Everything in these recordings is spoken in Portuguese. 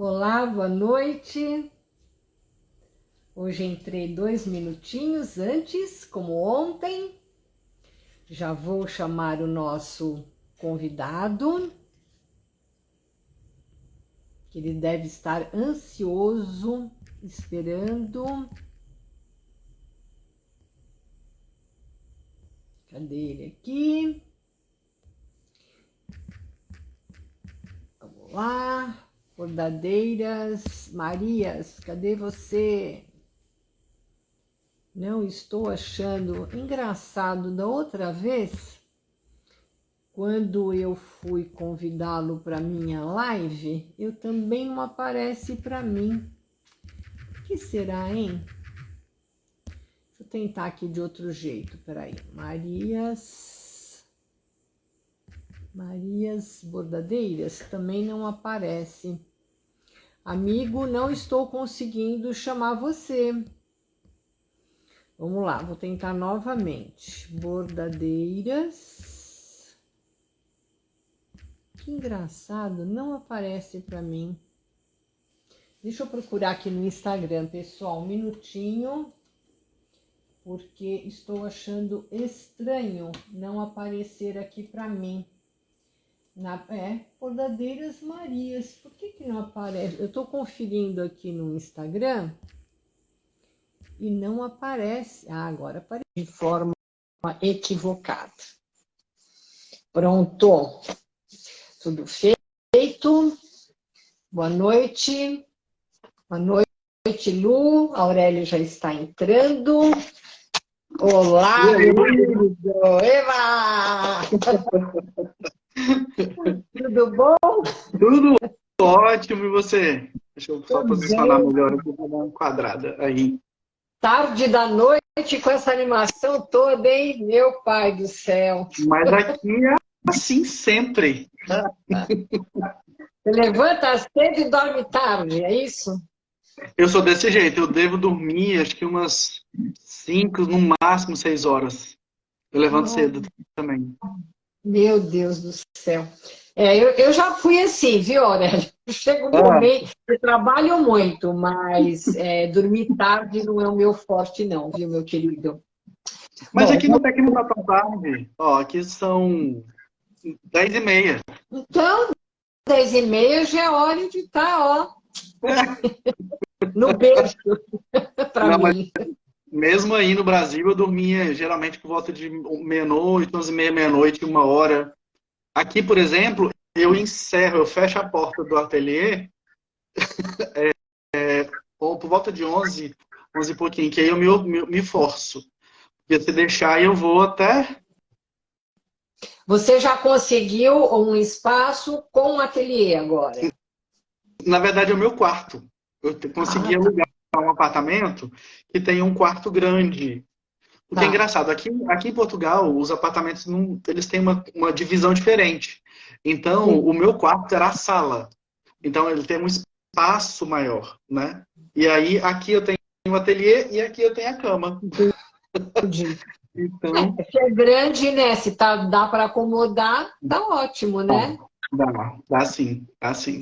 Olá, boa noite. Hoje entrei 2 minutinhos antes, como ontem. Já vou chamar o nosso convidado, que ele deve estar ansioso, esperando. Cadê ele aqui? Vamos lá. Bordadeiras, Marias, cadê você? Não estou achando engraçado. Da outra vez, quando eu fui convidá-lo para minha live, eu também não aparece para mim. O que será, hein? Deixa eu tentar aqui de outro jeito. Peraí. Marias Bordadeiras também não aparece. Amigo, não estou conseguindo chamar você. Vamos lá, vou tentar novamente. Bordadeiras. Que engraçado, não aparece para mim. Deixa eu procurar aqui no Instagram, pessoal, um minutinho. Porque estou achando estranho não aparecer aqui para mim. Bordadeiras Marias. Por que não aparece? Eu estou conferindo aqui no Instagram e não aparece. Ah, agora aparece de forma equivocada. Pronto. Tudo feito. Boa noite. Boa noite, Lu. A Aurélia já está entrando. Olá, querido. Eva! Tudo bom? Tudo ótimo, e você? Deixa eu só Tudo posicionar bem. melhor aqui para dar uma quadrada aí. Tarde da noite com essa animação toda, hein? Meu pai do céu. Mas aqui é assim sempre. Você levanta cedo e dorme tarde, é isso? Eu sou desse jeito, eu devo dormir acho que umas 5, no máximo 6 horas. Eu levanto cedo também. Meu Deus do céu. Eu já fui assim, viu, Aurélia? Chego no momento, eu trabalho muito, mas dormir tarde não é o meu forte não, viu, meu querido? Mas Bom, aqui não tá tão tarde. Ó, aqui são 10h30. então, 10h30 já é hora de estar, ó, no berço, para Não, mas mim. mesmo aí no Brasil, eu dormia geralmente por volta de meia-noite, 11h30, meia-noite, 1 hora. Aqui, por exemplo, eu fecho a porta do ateliê ou por volta de 11, 11 e pouquinho, que aí eu me forço. Porque se deixar, eu vou até... Você já conseguiu um espaço com um ateliê agora? Na verdade, é o meu quarto. Eu Ah, consegui tá. alugar um apartamento que tem um quarto grande. O que é Tá. engraçado, aqui em Portugal, os apartamentos eles têm uma divisão diferente. Então, Sim, o meu quarto era a sala. Então, ele tem um espaço maior, né? E aí, aqui eu tenho o ateliê e aqui eu tenho a cama. entendi. Então, Se é grande, né? Se dá para acomodar, tá ótimo, né? dá sim, dá sim.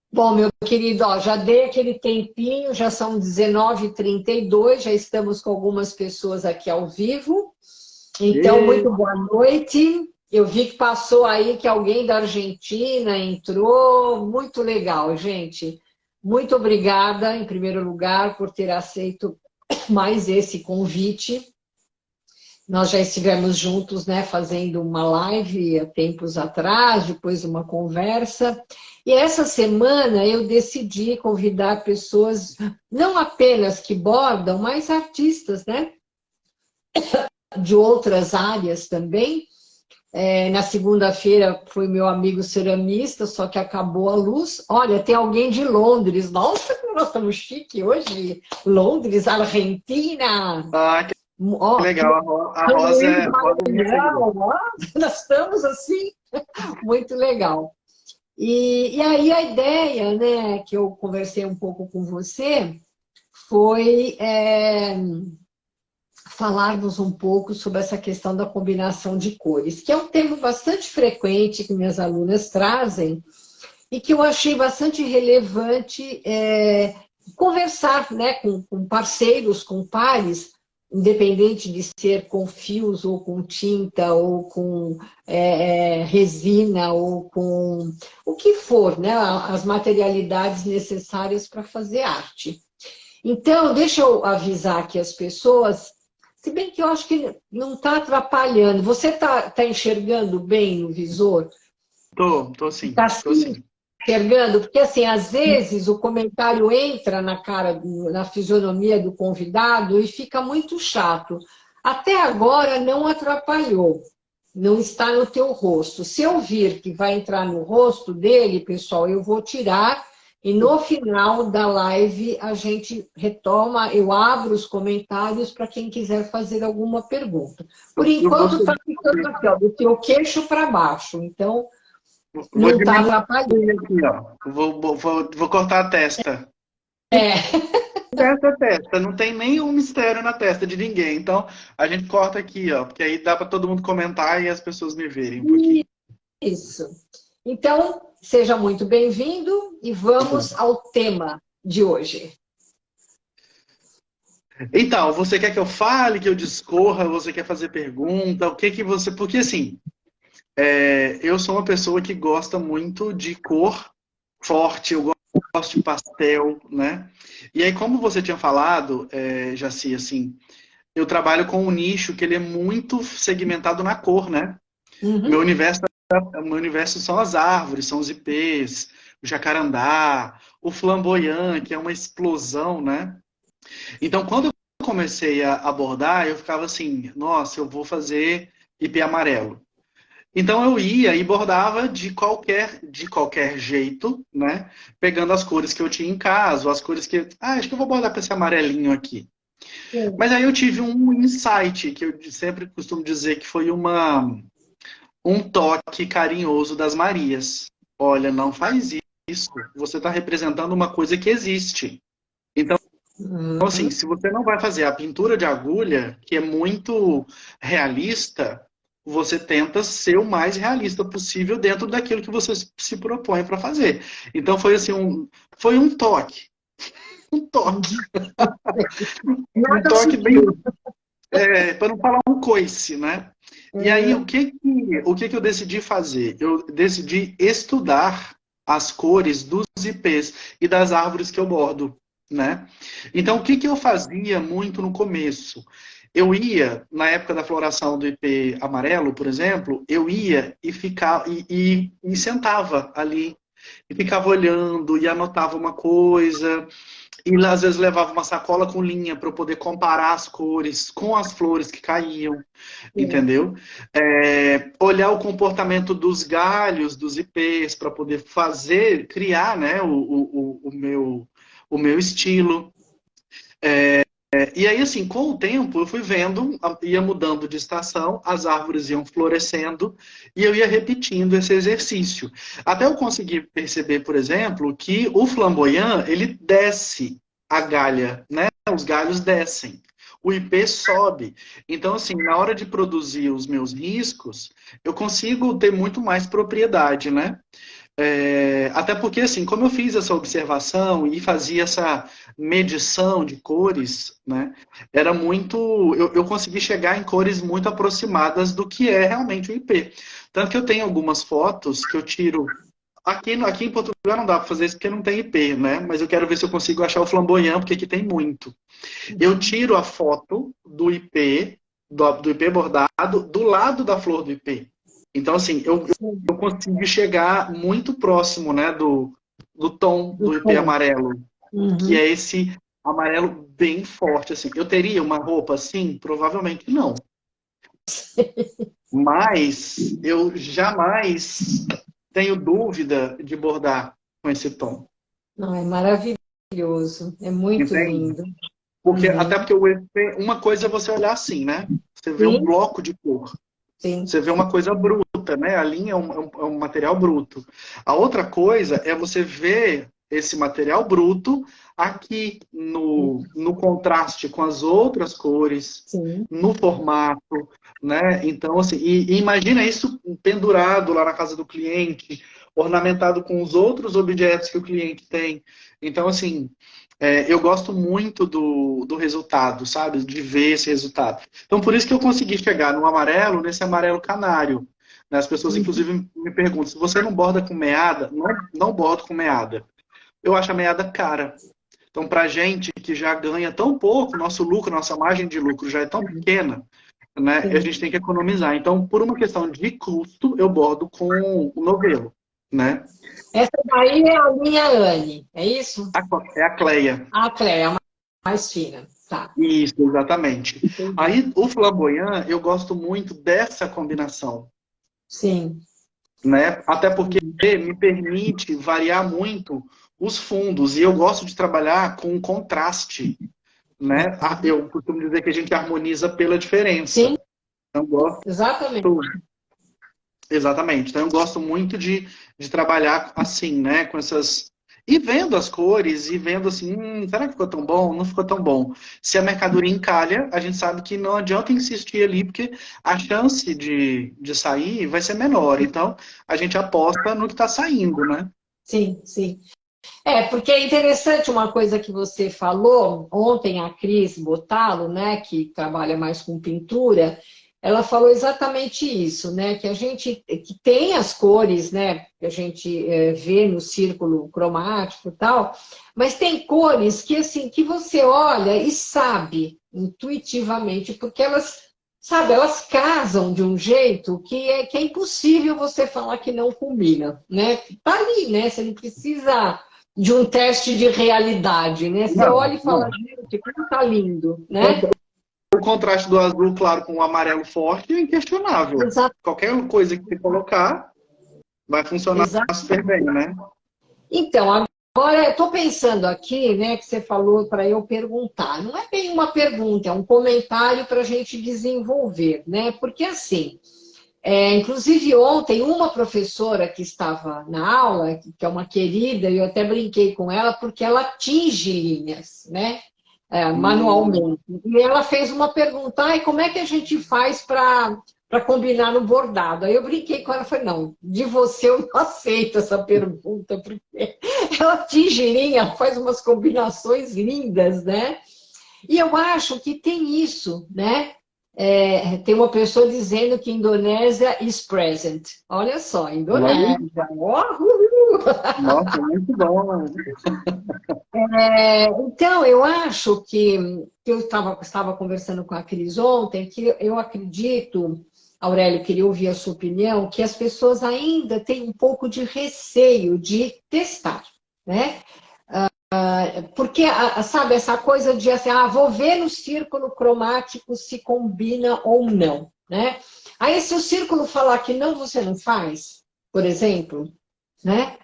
Bom, meu querido, ó, já dei aquele tempinho, já são 19h32, já estamos com algumas pessoas aqui ao vivo. Então, E muito boa noite. Eu vi que passou aí que alguém da Argentina entrou. Muito legal, gente. Muito obrigada, em primeiro lugar, por ter aceito mais esse convite. Nós já estivemos juntos, né, fazendo uma live há tempos atrás, depois uma conversa. E essa semana eu decidi convidar pessoas, não apenas que bordam, mas artistas, né, de outras áreas também. Na segunda-feira foi meu amigo ceramista, só que acabou a luz. Olha, tem alguém de Londres. Nossa, como nós estamos chique hoje. Londres, Argentina. que Ó, legal. A São Rosa Luís é, Rosa é minha seguidora. Maranhão, ó, nós estamos assim, muito legal. E aí a ideia, né, que eu conversei um pouco com você, foi falarmos um pouco sobre essa questão da combinação de cores, que é um tema bastante frequente que minhas alunas trazem, e que eu achei bastante relevante conversar, né, com parceiros, com pares, independente de ser com fios ou com tinta ou com resina ou com o que for, né, as materialidades necessárias para fazer arte. Então, deixa eu avisar aqui as pessoas, se bem que eu acho que não está atrapalhando. Você está enxergando bem no visor? Tô sim, Está tô sim sim. enxergando? Porque, assim, às vezes o comentário entra na cara, na fisionomia do convidado e fica muito chato. Até agora não atrapalhou, não está no teu rosto. Se eu vir que vai entrar no rosto dele, pessoal, eu vou tirar e no final da live a gente retoma, eu abro os comentários para quem quiser fazer alguma pergunta. Por Eu vou enquanto está subir ficando aqui, ó, do teu queixo para baixo, então Vou não está diminuir atrapalhando. aqui, ó. Vou cortar a testa. É. Testa, testa. Não tem nenhum mistério na testa de ninguém. Então, a gente corta aqui, ó. Porque aí dá para todo mundo comentar e as pessoas me verem um pouquinho. Isso. Então, seja muito bem-vindo e Tá bom. vamos ao tema de hoje. Então, você quer que eu fale, que eu discorra? Você quer fazer pergunta? O que que você... Porque, assim, eu sou uma pessoa que gosta muito de cor forte, eu gosto de pastel, né? E aí, como você tinha falado, Jaci, assim, eu trabalho com um nicho que ele é muito segmentado na cor, né? Meu Uhum. universo, meu universo são as árvores, são os ipês, o jacarandá, o flamboyant, que é uma explosão, né? Então, quando eu comecei a abordar, eu ficava assim, nossa, eu vou fazer ipê amarelo. Então eu ia e bordava de qualquer jeito, né? Pegando as cores que eu tinha em casa, ou as cores que, acho que eu vou bordar com esse amarelinho aqui. Sim. Mas aí eu tive um insight que eu sempre costumo dizer que foi um toque carinhoso das Marias. Olha, não faz isso. Você está representando uma coisa que existe. Então, assim, Uhum. se você não vai fazer a pintura de agulha, que é muito realista, você tenta ser o mais realista possível dentro daquilo que você se propõe para fazer. Então foi assim foi um toque, um toque, Uhum. um Nada toque bem, sutil. para não falar um coice, né? E aí o Uhum. que eu decidi fazer? Eu decidi estudar as cores dos ipês e das árvores que eu bordo, né? Então o que eu fazia muito no começo? Eu ia, na época da floração do ipê amarelo, por exemplo, eu ia e ficava e sentava ali e ficava olhando e anotava uma coisa e às vezes levava uma sacola com linha para eu poder comparar as cores com as flores que caíam, Sim. entendeu? Olhar o comportamento dos galhos, dos ipês, para poder criar, né, o meu estilo. E aí, assim, com o tempo, eu fui vendo, ia mudando de estação, as árvores iam florescendo e eu ia repetindo esse exercício. Até eu conseguir perceber, por exemplo, que o flamboyant, ele desce a galha, né? Os galhos descem. O ipê sobe. Então, assim, na hora de produzir os meus riscos, eu consigo ter muito mais propriedade, né? Até porque, assim, como eu fiz essa observação e fazia essa medição de cores, né, era muito. Eu consegui chegar em cores muito aproximadas do que é realmente o IP. Tanto que eu tenho algumas fotos que eu tiro. Aqui em Portugal não dá para fazer isso porque não tem IP, né? Mas eu quero ver se eu consigo achar o flamboyant, porque aqui tem muito. Eu Uhum. tiro a foto do IP, do IP bordado, do lado da flor do IP. Então, assim, Sim. eu consegui chegar muito próximo, né, do tom Do do IP tom. amarelo, que Uhum. é esse amarelo bem forte, assim. Eu teria uma roupa assim? Provavelmente não. Mas eu jamais tenho dúvida de bordar com esse tom. Não, é maravilhoso. É muito Entende? lindo. Até Uhum. porque uma coisa é você olhar assim, né? Você vê um Sim, bloco de cor. sim. Você vê uma coisa bruta, né? A linha é um material bruto. A outra coisa é você ver esse material bruto aqui no contraste com as outras cores, Sim. no formato, né? Então, assim, e imagina isso pendurado lá na casa do cliente, ornamentado com os outros objetos que o cliente tem. Então, assim, eu gosto muito do resultado, sabe? De ver esse resultado. Então, por isso que eu consegui chegar no amarelo, nesse amarelo canário. Né? As pessoas, inclusive, me perguntam, se você não borda com meada, não, não bordo com meada. Eu acho a meada cara. Então, para a gente que já ganha tão pouco, nosso lucro, nossa margem de lucro já é tão pequena, né? A gente tem que economizar. Então, por uma questão de custo, eu bordo com o novelo, né? Essa daí é a minha Anne, é isso? É a Cleia. A Cléia, é a mais fina. Tá. Isso, exatamente. Entendi. Aí, o flamboyant, eu gosto muito dessa combinação, Sim. né? Até porque me permite variar muito os fundos. E eu gosto de trabalhar com contraste, né? Eu costumo dizer que a gente harmoniza pela diferença. Sim, Então, eu gosto. exatamente. Exatamente. Então, eu gosto muito de trabalhar assim, né? Com essas. E vendo as cores, e vendo assim, será que ficou tão bom? Não ficou tão bom. Se a mercadoria encalha, a gente sabe que não adianta insistir ali, porque a chance de sair vai ser menor. Então, a gente aposta no que está saindo, né? Sim, sim. Porque é interessante uma coisa que você falou ontem, a Cris Botalo, né, que trabalha mais com pintura, ela falou exatamente isso, né, que a gente que tem as cores, né, que a gente vê no círculo cromático e tal, mas tem cores que assim que você olha e sabe intuitivamente, porque elas, sabe, elas casam de um jeito que é impossível você falar que não combina, né? Tá ali, né? Você não precisa de um teste de realidade, né? Você Não, olha e fala, não. gente, como tá lindo, né? O contraste do azul claro com o amarelo forte é inquestionável. Exato, Qualquer coisa que você colocar vai funcionar exato. super bem, né? Então, agora eu estou pensando aqui, né, que você falou para eu perguntar. Não é bem uma pergunta, é um comentário para a gente desenvolver, né? Porque assim, inclusive ontem, uma professora que estava na aula, que é uma querida, eu até brinquei com ela, porque ela tinge linhas, né? Hum, Manualmente. E ela fez uma pergunta, e como é que a gente faz para combinar no bordado? Aí eu brinquei com ela, falei, não, de você eu não aceito essa pergunta, porque ela tinge linha, ela faz umas combinações lindas, né? E eu acho que tem isso, né? Tem uma pessoa dizendo que Indonésia is present. Olha só, olha, Indonésia. Oh, uhul. nossa, muito bom. Então, eu acho que eu estava conversando com a Cris ontem, que eu acredito, Aurélio, queria ouvir a sua opinião, que as pessoas ainda têm um pouco de receio de testar, né? Porque, sabe, essa coisa de assim, vou ver no círculo cromático se combina ou não, né? Aí, se o círculo falar que não, você não faz, por exemplo, né?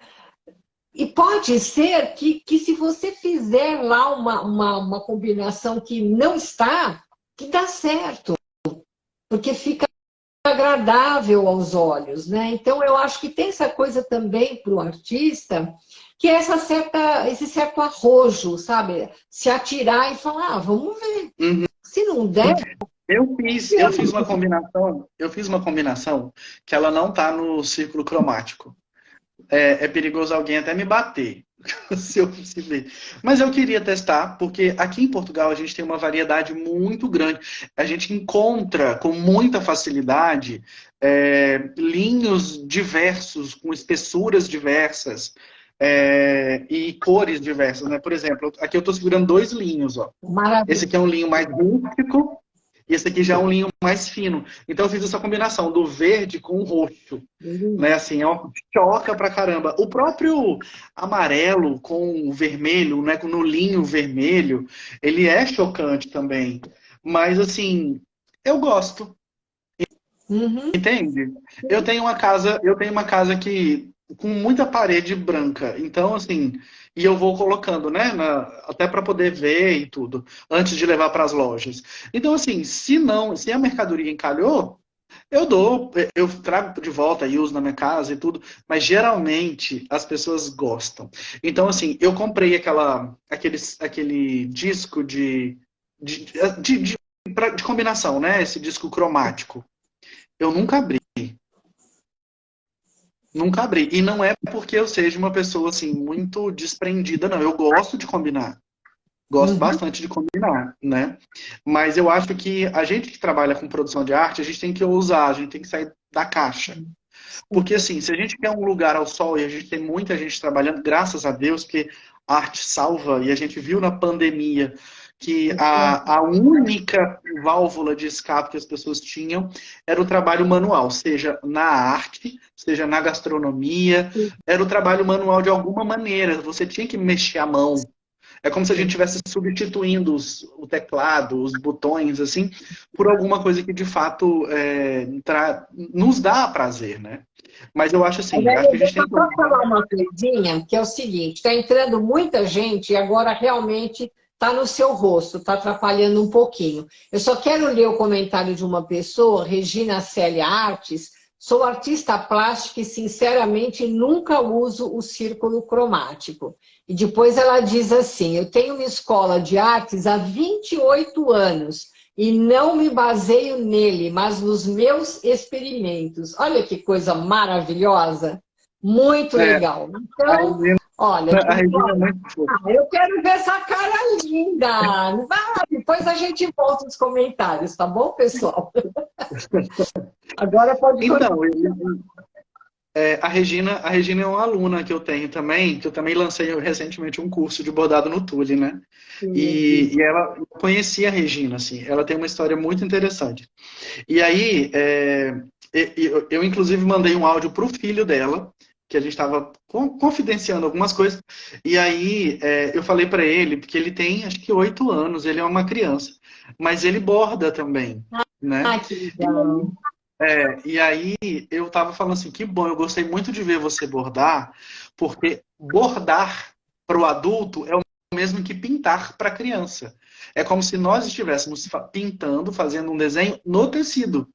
E pode ser que se você fizer lá uma combinação que não está, que dá certo, porque fica agradável aos olhos, né? Então, eu acho que tem essa coisa também para o artista, que é esse certo arrojo, sabe? Se atirar e falar, vamos ver. Uhum. Se não der, Eu fiz uma combinação que ela não tá no círculo cromático. É perigoso alguém até me bater, se eu perceber. Mas eu queria testar, porque aqui em Portugal a gente tem uma variedade muito grande. A gente encontra com muita facilidade linhos diversos, com espessuras diversas, e cores diversas, né? Por exemplo, aqui eu estou segurando dois linhos, ó. Esse maravilha. aqui é um linho mais rústico e esse aqui já é um linho mais fino. Então eu fiz essa combinação do verde com o roxo, né? Assim, choca pra caramba. O próprio amarelo com o vermelho, né? No linho vermelho, ele é chocante também. Mas assim, eu gosto, Uhum. entende? Eu tenho uma casa que com muita parede branca. Então, assim, e eu vou colocando, né, até para poder ver e tudo, antes de levar para as lojas. Então, assim, se a mercadoria encalhou, eu trago de volta e uso na minha casa e tudo, mas geralmente as pessoas gostam. Então, assim, eu comprei aquele disco de, de, de, de combinação, né? Esse disco cromático. Eu nunca abri. Nunca abri. E não é porque eu seja uma pessoa assim muito desprendida, não. Eu gosto de combinar. Gosto Uhum. bastante de combinar, né? Mas eu acho que a gente que trabalha com produção de arte, a gente tem que ousar, a gente tem que sair da caixa. Porque assim, se a gente quer um lugar ao sol e a gente tem muita gente trabalhando, graças a Deus, que a arte salva, e a gente viu na pandemia que a única válvula de escape que as pessoas tinham era o trabalho manual, seja na arte, seja na gastronomia, era o trabalho manual de alguma maneira, você tinha que mexer a mão. É como se a gente estivesse substituindo o teclado, os botões, assim, por alguma coisa que de fato nos dá prazer, né? Mas eu acho assim, eu acho que a Deixa gente tem eu que só olhar. falar uma coisinha, que é o seguinte, está entrando muita gente e agora realmente está no seu rosto, está atrapalhando um pouquinho. Eu só quero ler o comentário de uma pessoa, Regina Célia Artes, sou artista plástica e sinceramente nunca uso o círculo cromático. E depois ela diz assim, eu tenho uma escola de artes há 28 anos, e não me baseio nele, mas nos meus experimentos. Olha que coisa maravilhosa, muito É, legal. a Então, Regina, olha, a Regina é muito fofa. eu quero ver essa cara linda. Vai, depois a gente volta nos comentários, tá bom, pessoal? Agora pode continuar. Então, a Regina é uma aluna que eu tenho também, que eu também lancei recentemente um curso de bordado no Tule, né? E ela, eu conheci a Regina, assim, ela tem uma história muito interessante. E aí, eu inclusive mandei um áudio pro filho dela, que a gente estava confidenciando algumas coisas, e aí eu falei para ele, porque ele tem acho que 8 anos, ele é uma criança, mas ele borda também, né? Ah, que legal. E aí eu tava falando assim, que bom, eu gostei muito de ver você bordar, porque bordar para o adulto é o mesmo que pintar para a criança. É como se nós estivéssemos pintando, fazendo um desenho no tecido.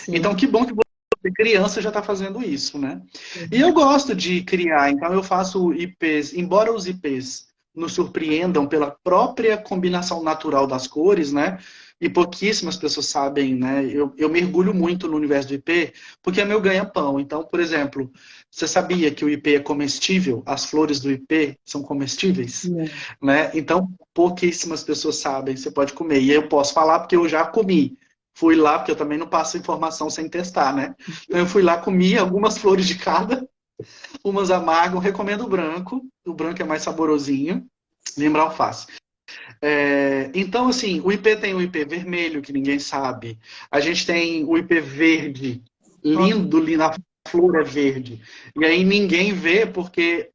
Então, Sim. que bom que você, criança, já está fazendo isso, né? E eu gosto de criar, então eu faço IPs, embora os IPs nos surpreendam pela própria combinação natural das cores, né? E pouquíssimas pessoas sabem, né? Eu mergulho muito no universo do IP porque é meu ganha-pão. Então, por exemplo, você sabia que o IP é comestível? As flores do IP são comestíveis, né? Então, pouquíssimas pessoas sabem, você pode comer. E eu posso falar porque eu já comi. Fui lá, porque eu também não passo informação sem testar, né? Então eu fui lá, comi algumas flores de cada, umas amargas, recomendo o branco é mais saborosinho, lembra alface. Então, assim, o IP tem o IP vermelho, que ninguém sabe. A gente tem o IP verde, lindo, lindo, a flor é verde. E aí ninguém vê porque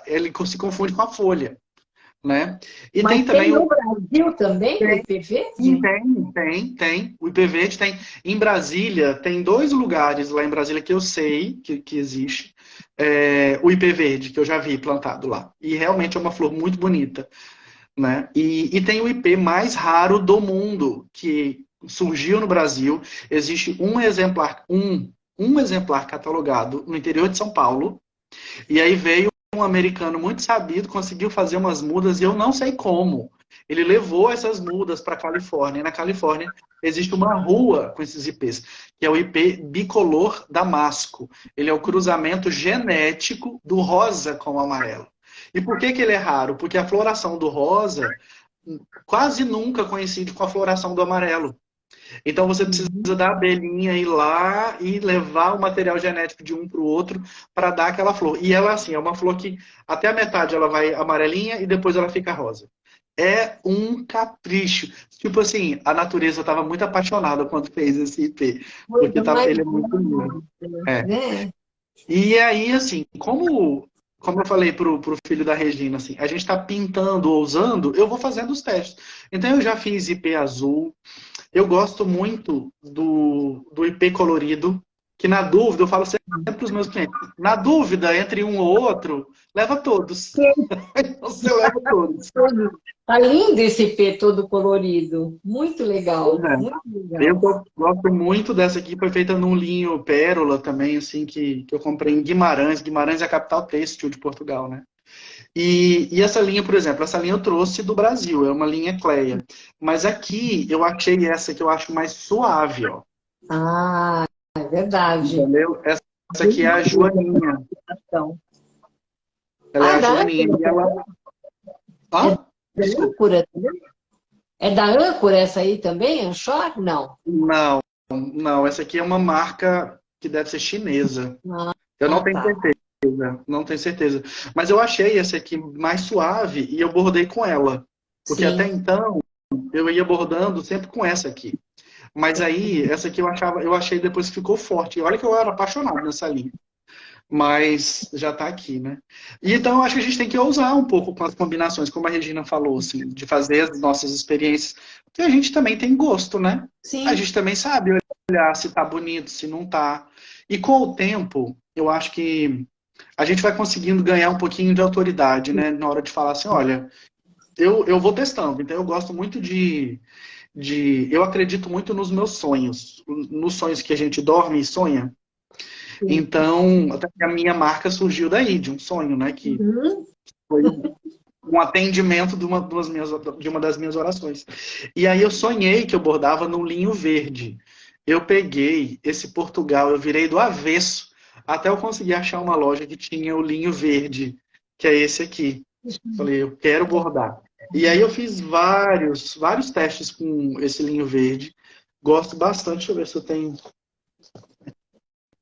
ele se confunde com a folha, né? E Mas tem tem também no Brasil também o IPV? tem. O IPVED tem. Em Brasília, tem 2 lugares lá em Brasília que eu sei que existe. O IPVerde, que eu já vi plantado lá. E realmente é uma flor muito bonita, né? E tem o IP mais raro do mundo, que surgiu no Brasil. Existe um exemplar catalogado no interior de São Paulo. E aí veio um americano muito sabido, conseguiu fazer umas mudas, e eu não sei como. Ele levou essas mudas para a Califórnia. E na Califórnia existe uma rua com esses IPs, que é o IP bicolor damasco. Ele é o cruzamento genético do rosa com o amarelo. E por que ele é raro? Porque a floração do rosa quase nunca coincide com a floração do amarelo. Então você precisa da abelhinha ir lá e levar o material genético de um para o outro para dar aquela flor. E ela, assim, é uma flor que até a metade ela vai amarelinha e depois ela fica rosa. É um capricho. Tipo assim, a natureza estava muito apaixonada quando fez esse IP, porque Coisa mais ele é muito lindo. linda, É. né? E aí, assim, como eu falei pro filho da Regina, assim, a gente está pintando ou usando, eu vou fazendo os testes. Então eu já fiz IP azul, eu gosto muito do IP colorido, que na dúvida, eu falo sempre para os meus clientes, na dúvida entre um ou outro, leva todos. Então você leva todos. Tá lindo esse IP todo colorido. Muito Pois legal, é. muito Eu legal. gosto muito dessa aqui, foi feita num linho pérola também, assim, que eu comprei em Guimarães. Guimarães é a capital têxtil de Portugal, né? E essa linha, por exemplo, essa linha eu trouxe do Brasil, é uma linha Cleia. Mas aqui eu achei essa que eu acho mais suave, ó. Ah, é verdade. Entendeu? Essa aqui é a Joaninha. Ela é a Joaninha. E ela... Ah, âncora também? É da âncora essa aí também, Anchor? Não. Não, não. Essa aqui é uma marca que deve ser chinesa. Eu não tenho certeza. Não tenho certeza. Mas eu achei essa aqui mais suave e eu bordei com ela. Porque até então eu ia bordando sempre com essa aqui. Mas aí, essa aqui eu achei depois que ficou forte. E olha que eu era apaixonado nessa linha. Mas já tá aqui, né? E então eu acho que a gente tem que ousar um pouco com as combinações, como a Regina falou, assim, de fazer as nossas experiências. Porque a gente também tem gosto, né? Sim. A gente também sabe olhar se tá bonito, se não tá. E com o tempo, eu acho que a gente vai conseguindo ganhar um pouquinho de autoridade, né? Na hora de falar assim, olha, eu vou testando. Então eu gosto muito eu acredito muito nos meus sonhos. Nos sonhos que a gente dorme e sonha. Então, até que a minha marca surgiu daí, de um sonho, né? Que foi um atendimento de uma das minhas orações. E aí eu sonhei que eu bordava no linho verde. Eu peguei esse Portugal, eu virei do avesso, até eu conseguir achar uma loja que tinha o linho verde, que é esse aqui. Falei, eu quero bordar. E aí eu fiz vários testes com esse linho verde. Gosto bastante, deixa eu ver se eu tenho...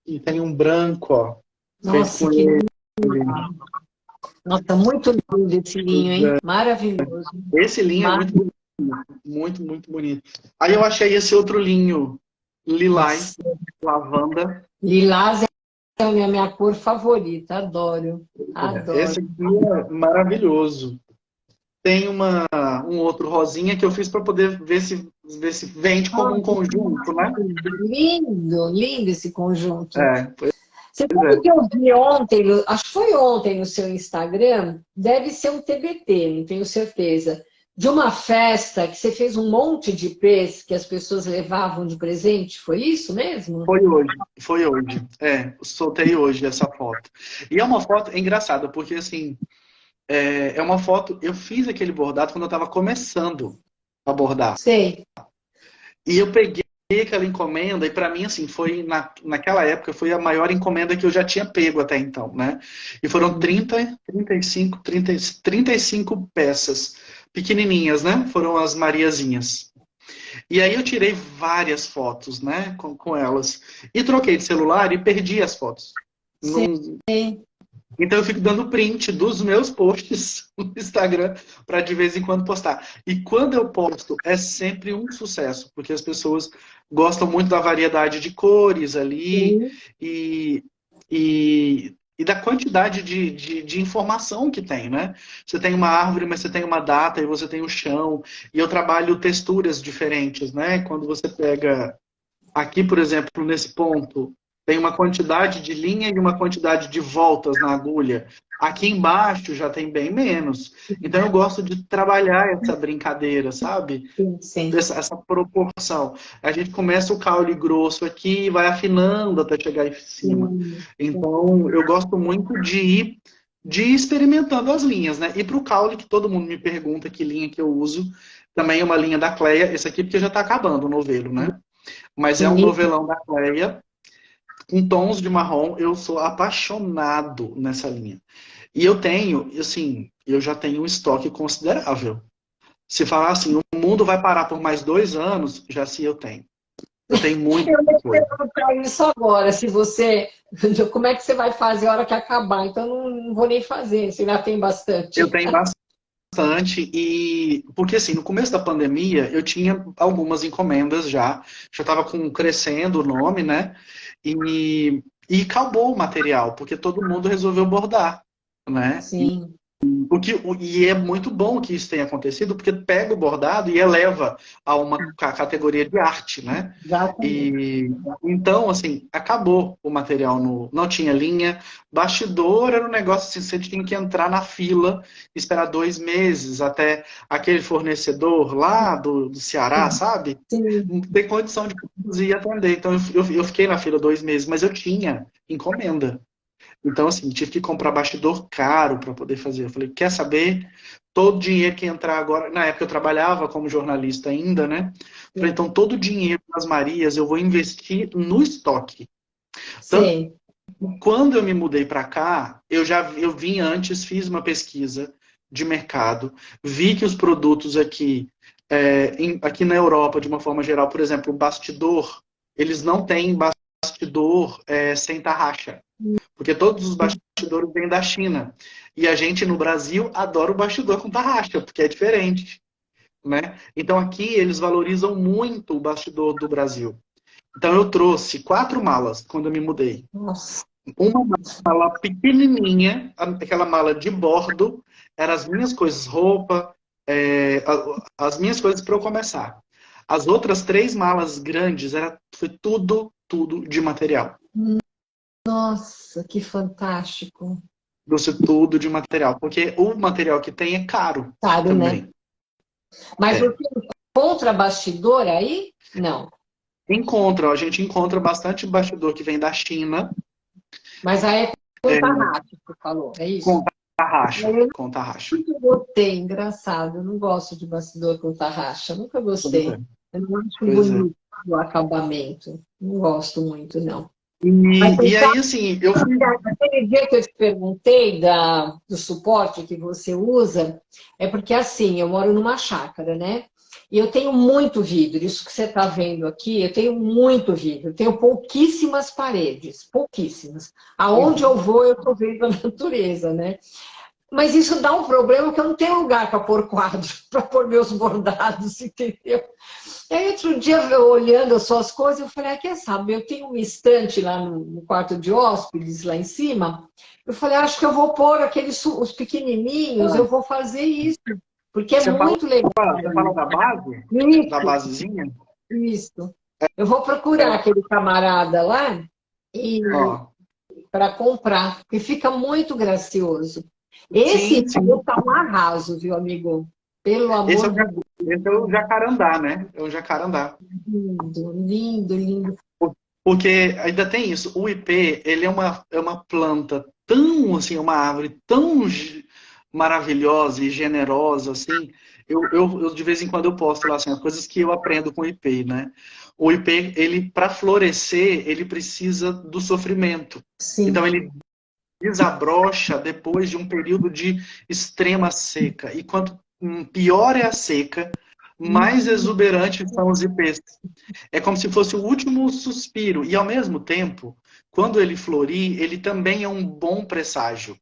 E tem um branco, ó. Nossa, que lindo. Nossa, muito lindo esse linho, hein? Maravilhoso. Esse linho é muito bonito. Muito, muito bonito. Aí eu achei esse outro linho, lilás, lavanda. Lilás é a minha cor favorita, adoro. Adoro. Esse aqui é maravilhoso. Tem um outro rosinha que eu fiz para poder ver se vende como um conjunto, né? Lindo, lindo esse conjunto. Você Pois sabe que eu vi ontem, acho que foi ontem no seu Instagram, deve ser um TBT, não tenho certeza, de uma festa que você fez um monte de ipês que as pessoas levavam de presente, foi isso mesmo? Foi hoje. Soltei hoje essa foto. E é uma foto engraçada, porque assim, é uma foto, eu fiz aquele bordado quando eu estava começando a bordar. Sei. E eu peguei aquela encomenda, e para mim, assim, foi naquela época, foi a maior encomenda que eu já tinha pego até então, né? E foram 35 peças, pequenininhas, né? Foram as Mariazinhas. E aí eu tirei várias fotos, né, com elas. E troquei de celular e perdi as fotos. Então eu fico dando print dos meus posts no Instagram para de vez em quando postar. E quando eu posto, é sempre um sucesso, porque as pessoas gostam muito da variedade de cores ali e da quantidade de informação que tem, né? Você tem uma árvore, mas você tem uma data e você tem o chão. E eu trabalho texturas diferentes, né? Quando você pega aqui, por exemplo, nesse ponto, tem uma quantidade de linha e uma quantidade de voltas na agulha. Aqui embaixo já tem bem menos. Então eu gosto de trabalhar essa brincadeira, sabe? Sim. Essa proporção. A gente começa o caule grosso aqui e vai afinando até chegar em cima. Então eu gosto muito de ir experimentando as linhas, né? E para o caule, que todo mundo me pergunta que linha que eu uso, também é uma linha da Cleia. Esse aqui porque já está acabando o novelo, né? Mas é um novelão da Cleia, com tons de marrom. Eu sou apaixonado nessa linha. E eu tenho, assim, eu já tenho um estoque considerável. Se falar assim, o mundo vai parar por mais 2 anos, já sim eu tenho. Eu tenho muita coisa. Eu vou perguntar isso agora, se você... Como é que você vai fazer a hora que acabar? Então não vou nem fazer, você já tem bastante. Eu tenho bastante, porque assim, no começo da pandemia, eu tinha algumas encomendas já estava crescendo o nome, né? E acabou o material, porque todo mundo resolveu bordar, né? Sim. E é muito bom que isso tenha acontecido, porque pega o bordado e eleva a uma categoria de arte, né? Então, assim, acabou o material, não tinha linha. Bastidor era um negócio assim, você tinha que entrar na fila, esperar 2 meses até aquele fornecedor lá do Ceará, sabe? Não tem condição de produzir e atender. Então, eu fiquei na fila 2 meses, mas eu tinha encomenda. Então, assim, tive que comprar bastidor caro para poder fazer. Eu falei, quer saber? Todo o dinheiro que entrar agora... Na época eu trabalhava como jornalista ainda, né? Eu falei, então todo o dinheiro das Marias eu vou investir no estoque. Sim. quando eu me mudei para cá, eu vim antes, fiz uma pesquisa de mercado, vi que os produtos aqui, aqui na Europa, de uma forma geral, por exemplo, o bastidor, eles não têm bastidor sem tarraxa, porque todos os bastidores vêm da China. E a gente no Brasil adora o bastidor com tarraxa, porque é diferente, né? Então aqui eles valorizam muito o bastidor do Brasil. Então eu trouxe 4 malas quando eu me mudei. Nossa. Uma mala pequenininha, aquela mala de bordo, eram as minhas coisas, roupa, as minhas coisas para eu começar. As outras 3 malas grandes, foi tudo de material. Nossa, que fantástico. Trouxe tudo de material, porque o material que tem é caro Caro, né? também. Mas É. você encontra bastidor aí? Não. A gente encontra bastante bastidor que vem da China, Mas aí é com tarraxa, você falou, é isso? com tarraxa, Eu com tarraxa. nunca gostei, engraçado. Eu não gosto de bastidor com tarraxa, nunca Pois gostei. é. Eu não acho Pois é. bonito o acabamento. Não gosto muito, não. Mas E aí, assim, eu fui. aquele dia que eu te perguntei do suporte que você usa, é porque assim, eu moro numa chácara, né? E eu tenho muito vidro, isso que você está vendo aqui, eu tenho muito vidro, eu tenho pouquíssimas paredes, pouquíssimas. Aonde eu vou, eu estou vendo a natureza, né? Mas isso dá um problema que eu não tenho lugar para pôr quadro, para pôr meus bordados, entendeu? E aí, outro dia, eu olhando as suas coisas, eu falei, quer saber, eu tenho uma estante lá no quarto de hóspedes, lá em cima. Eu falei, acho que eu vou pôr os pequenininhos, eu vou fazer isso, porque é Você fala, muito legal. você fala da base? Da Isso, basezinha? isso. Eu vou procurar É, aquele camarada lá e ó. para comprar, porque fica muito gracioso. Esse Sim, sim. tá um arraso, viu, amigo? Pelo Esse é amor o, de Deus, esse é o jacarandá, né? É o jacarandá. lindo, lindo, lindo. Porque ainda tem isso. O ipê, ele é uma planta tão, assim, uma árvore tão maravilhosa e generosa, assim. Eu, de vez em quando eu posto lá, assim, as coisas que eu aprendo com o ipê, né? O ipê, ele, para florescer, ele precisa do sofrimento. Sim. Então, ele desabrocha depois de um período de extrema seca. E quanto pior é a seca, mais exuberantes são os ipês. É como se fosse o último suspiro. E, ao mesmo tempo, quando ele florir, ele também é um bom presságio.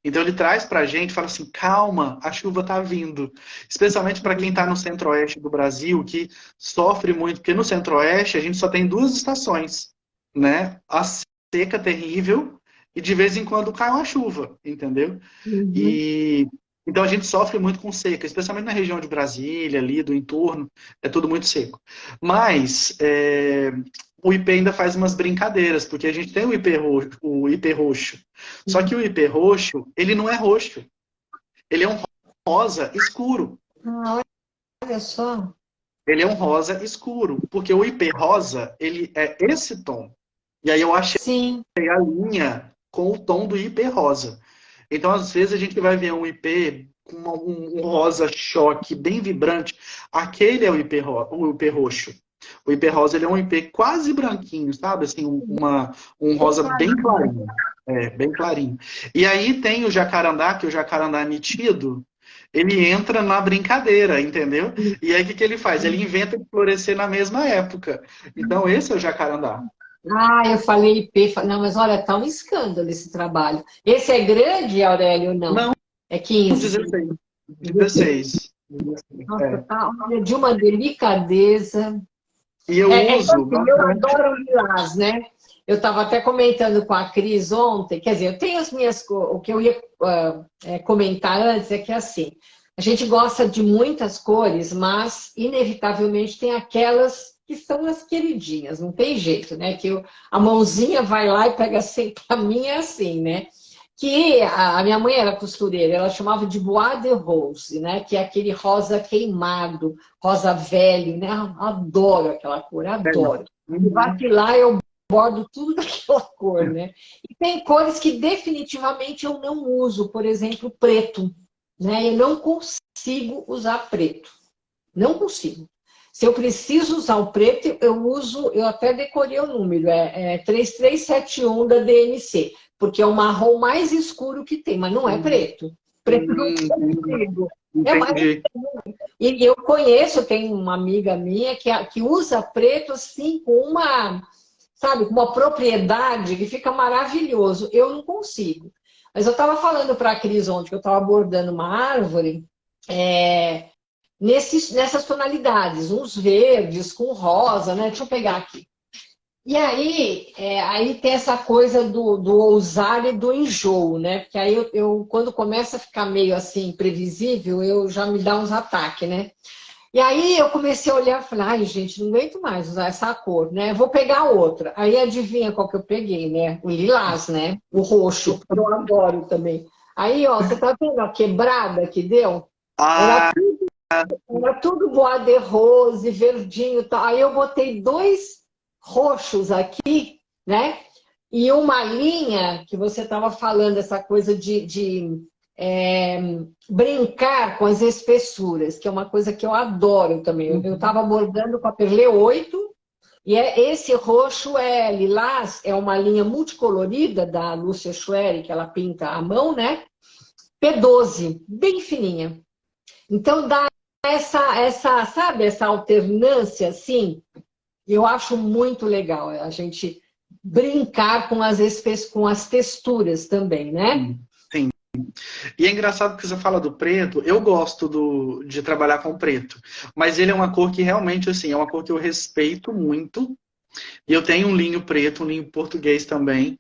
Então, ele traz para a gente, fala assim, calma, a chuva está vindo. Especialmente para quem está no centro-oeste do Brasil, que sofre muito, porque no centro-oeste a gente só tem 2 estações, né? A seca terrível e de vez em quando cai uma chuva, entendeu? Uhum. E então a gente sofre muito com seca, especialmente na região de Brasília, ali do entorno, é tudo muito seco. Mas o IP ainda faz umas brincadeiras, porque a gente tem o IP roxo. Só que o IP roxo, ele não é roxo, ele é um rosa escuro. Ah, olha só. Ele é um rosa escuro, porque o IP rosa, ele é esse tom. E aí eu achei Sim. a linha com o tom do IP rosa. Então, às vezes, a gente vai ver um IP com um rosa choque bem vibrante. Aquele é o IP roxo. O IP rosa ele é um IP quase branquinho, sabe? Assim, um rosa bem clarinho. É, bem clarinho. E aí tem o jacarandá, que o jacarandá nitido, ele entra na brincadeira, entendeu? E aí o que, que ele faz? Ele inventa de florescer na mesma época. Então, esse é o jacarandá. Ah, eu falei IP. Não, mas olha, tá um escândalo esse trabalho. Esse é grande, Aurélio, não? Não, É 15. 16. 16. Nossa, É. tá olha, de uma delicadeza. E eu É que uso assim, eu bastante. adoro lilás, né? Eu estava até comentando com a Cris ontem, quer dizer, eu tenho as minhas. O que eu ia comentar antes é que assim, a gente gosta de muitas cores, mas inevitavelmente tem aquelas que são as queridinhas, não tem jeito, né? Que a mãozinha vai lá e pega assim, para mim é assim, né? Que a minha mãe era costureira, ela chamava de bois de rose, né? Que é aquele rosa queimado, rosa velho, né? Adoro aquela cor, É. adoro. E Uhum. vacilar, eu bordo tudo daquela cor, né? E tem cores que definitivamente eu não uso, por exemplo, preto, né? Eu não consigo usar preto, não consigo. Se eu preciso usar o preto, eu até decorei o número, é 3371 da DMC, porque é o marrom mais escuro que tem, mas não é preto. Preto não consigo. É mais. Entendi. E eu conheço, tem uma amiga minha que usa preto assim com uma, sabe, com uma propriedade que fica maravilhoso. Eu não consigo. Mas eu estava falando para a Cris ontem que eu estava bordando uma árvore nessas tonalidades, uns verdes com rosa, né? Deixa eu pegar aqui. E aí tem essa coisa do ousar e do enjoo, né? Porque aí quando começa a ficar meio assim, previsível, eu já me dá uns ataques, né? E aí eu comecei a olhar e falei, ai, gente, não aguento mais usar essa cor, né? Vou pegar outra. Aí adivinha qual que eu peguei, né? O lilás, né? O roxo, que eu adoro também. Aí, ó, você tá vendo a quebrada que deu? Ah, Era tudo bois de rose, verdinho e tal. Aí eu botei 2 roxos aqui, né? E uma linha que você estava falando, essa coisa de brincar com as espessuras, que é uma coisa que eu adoro também. Eu estava bordando com a Perlê 8, e esse roxo lilás, é uma linha multicolorida da Lúcia Schwery, que ela pinta à mão, né? P12, bem fininha. Então dá sabe, essa alternância, assim, eu acho muito legal a gente brincar com as texturas também, né? sim. E é engraçado que você fala do preto, eu gosto de trabalhar com preto, mas ele é uma cor que realmente, assim, é uma cor que eu respeito muito, e eu tenho um linho preto, um linho português também,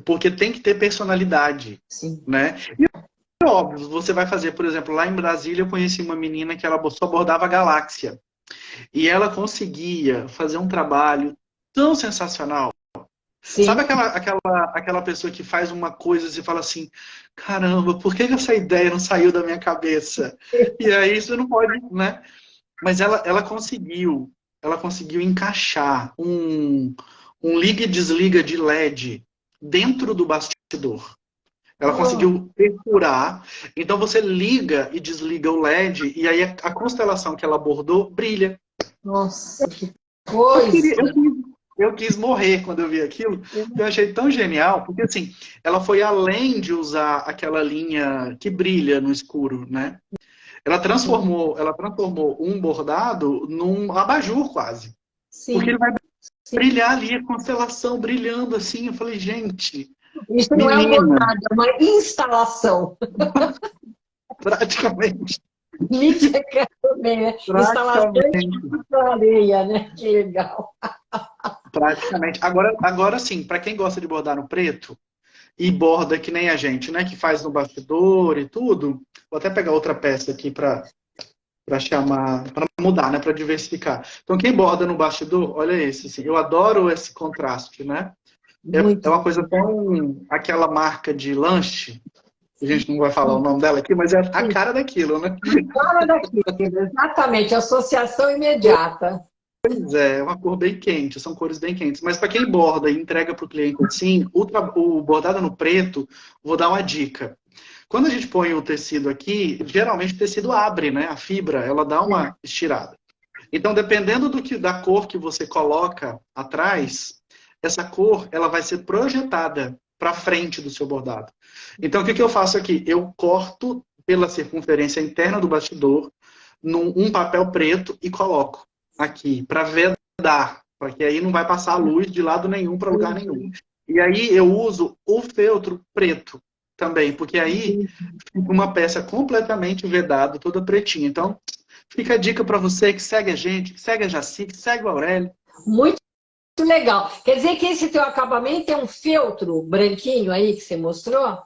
porque tem que ter personalidade, Sim. né? E é óbvio, você vai fazer, por exemplo, lá em Brasília eu conheci uma menina que ela só bordava galáxia, e ela conseguia fazer um trabalho tão sensacional. Sim. Sabe aquela pessoa que faz uma coisa e fala assim, caramba, por que essa ideia não saiu da minha cabeça? E aí você não pode, né? Mas ela conseguiu encaixar um liga e desliga de LED dentro do bastidor. Ela conseguiu perfurar. Então você liga e desliga o LED e aí a constelação que ela bordou brilha. Nossa, que coisa! Eu quis morrer quando eu vi aquilo. Eu achei tão genial, porque assim, ela foi além de usar aquela linha que brilha no escuro, né? Ela transformou um bordado num abajur quase. Sim. Porque ele vai brilhar ali, a constelação brilhando assim. Eu falei, gente, isso não é um bordado, é uma instalação. Praticamente. Mídia também, né? Instalação de areia, né? Que legal. Praticamente. Agora sim, para quem gosta de bordar no preto e borda que nem a gente, né? Que faz no bastidor e tudo. Vou até pegar outra peça aqui para chamar, para mudar, né? Para diversificar. Então, quem borda no bastidor, olha esse. Assim, eu adoro esse contraste, né? É uma coisa tão. Aquela marca de lanche. A gente não vai falar o nome dela aqui, mas é a cara daquilo, né? A cara daquilo, exatamente. Associação imediata. Pois é uma cor bem quente, são cores bem quentes. Mas para quem borda e entrega para o cliente assim, o bordado no preto, vou dar uma dica. Quando a gente põe o tecido aqui, geralmente o tecido abre, né? A fibra, ela dá uma estirada. Então, dependendo da cor que você coloca atrás, essa cor ela vai ser projetada para frente do seu bordado. Então, o que eu faço aqui? Eu corto pela circunferência interna do bastidor num papel preto e coloco aqui para vedar, porque aí não vai passar a luz de lado nenhum para lugar nenhum. E aí eu uso o feltro preto também, porque aí fica uma peça completamente vedada, toda pretinha. Então, fica a dica para você que segue a gente, que segue a Jaci, que segue o Aurélio. Muito legal. Quer dizer que esse teu acabamento é um feltro branquinho aí que você mostrou?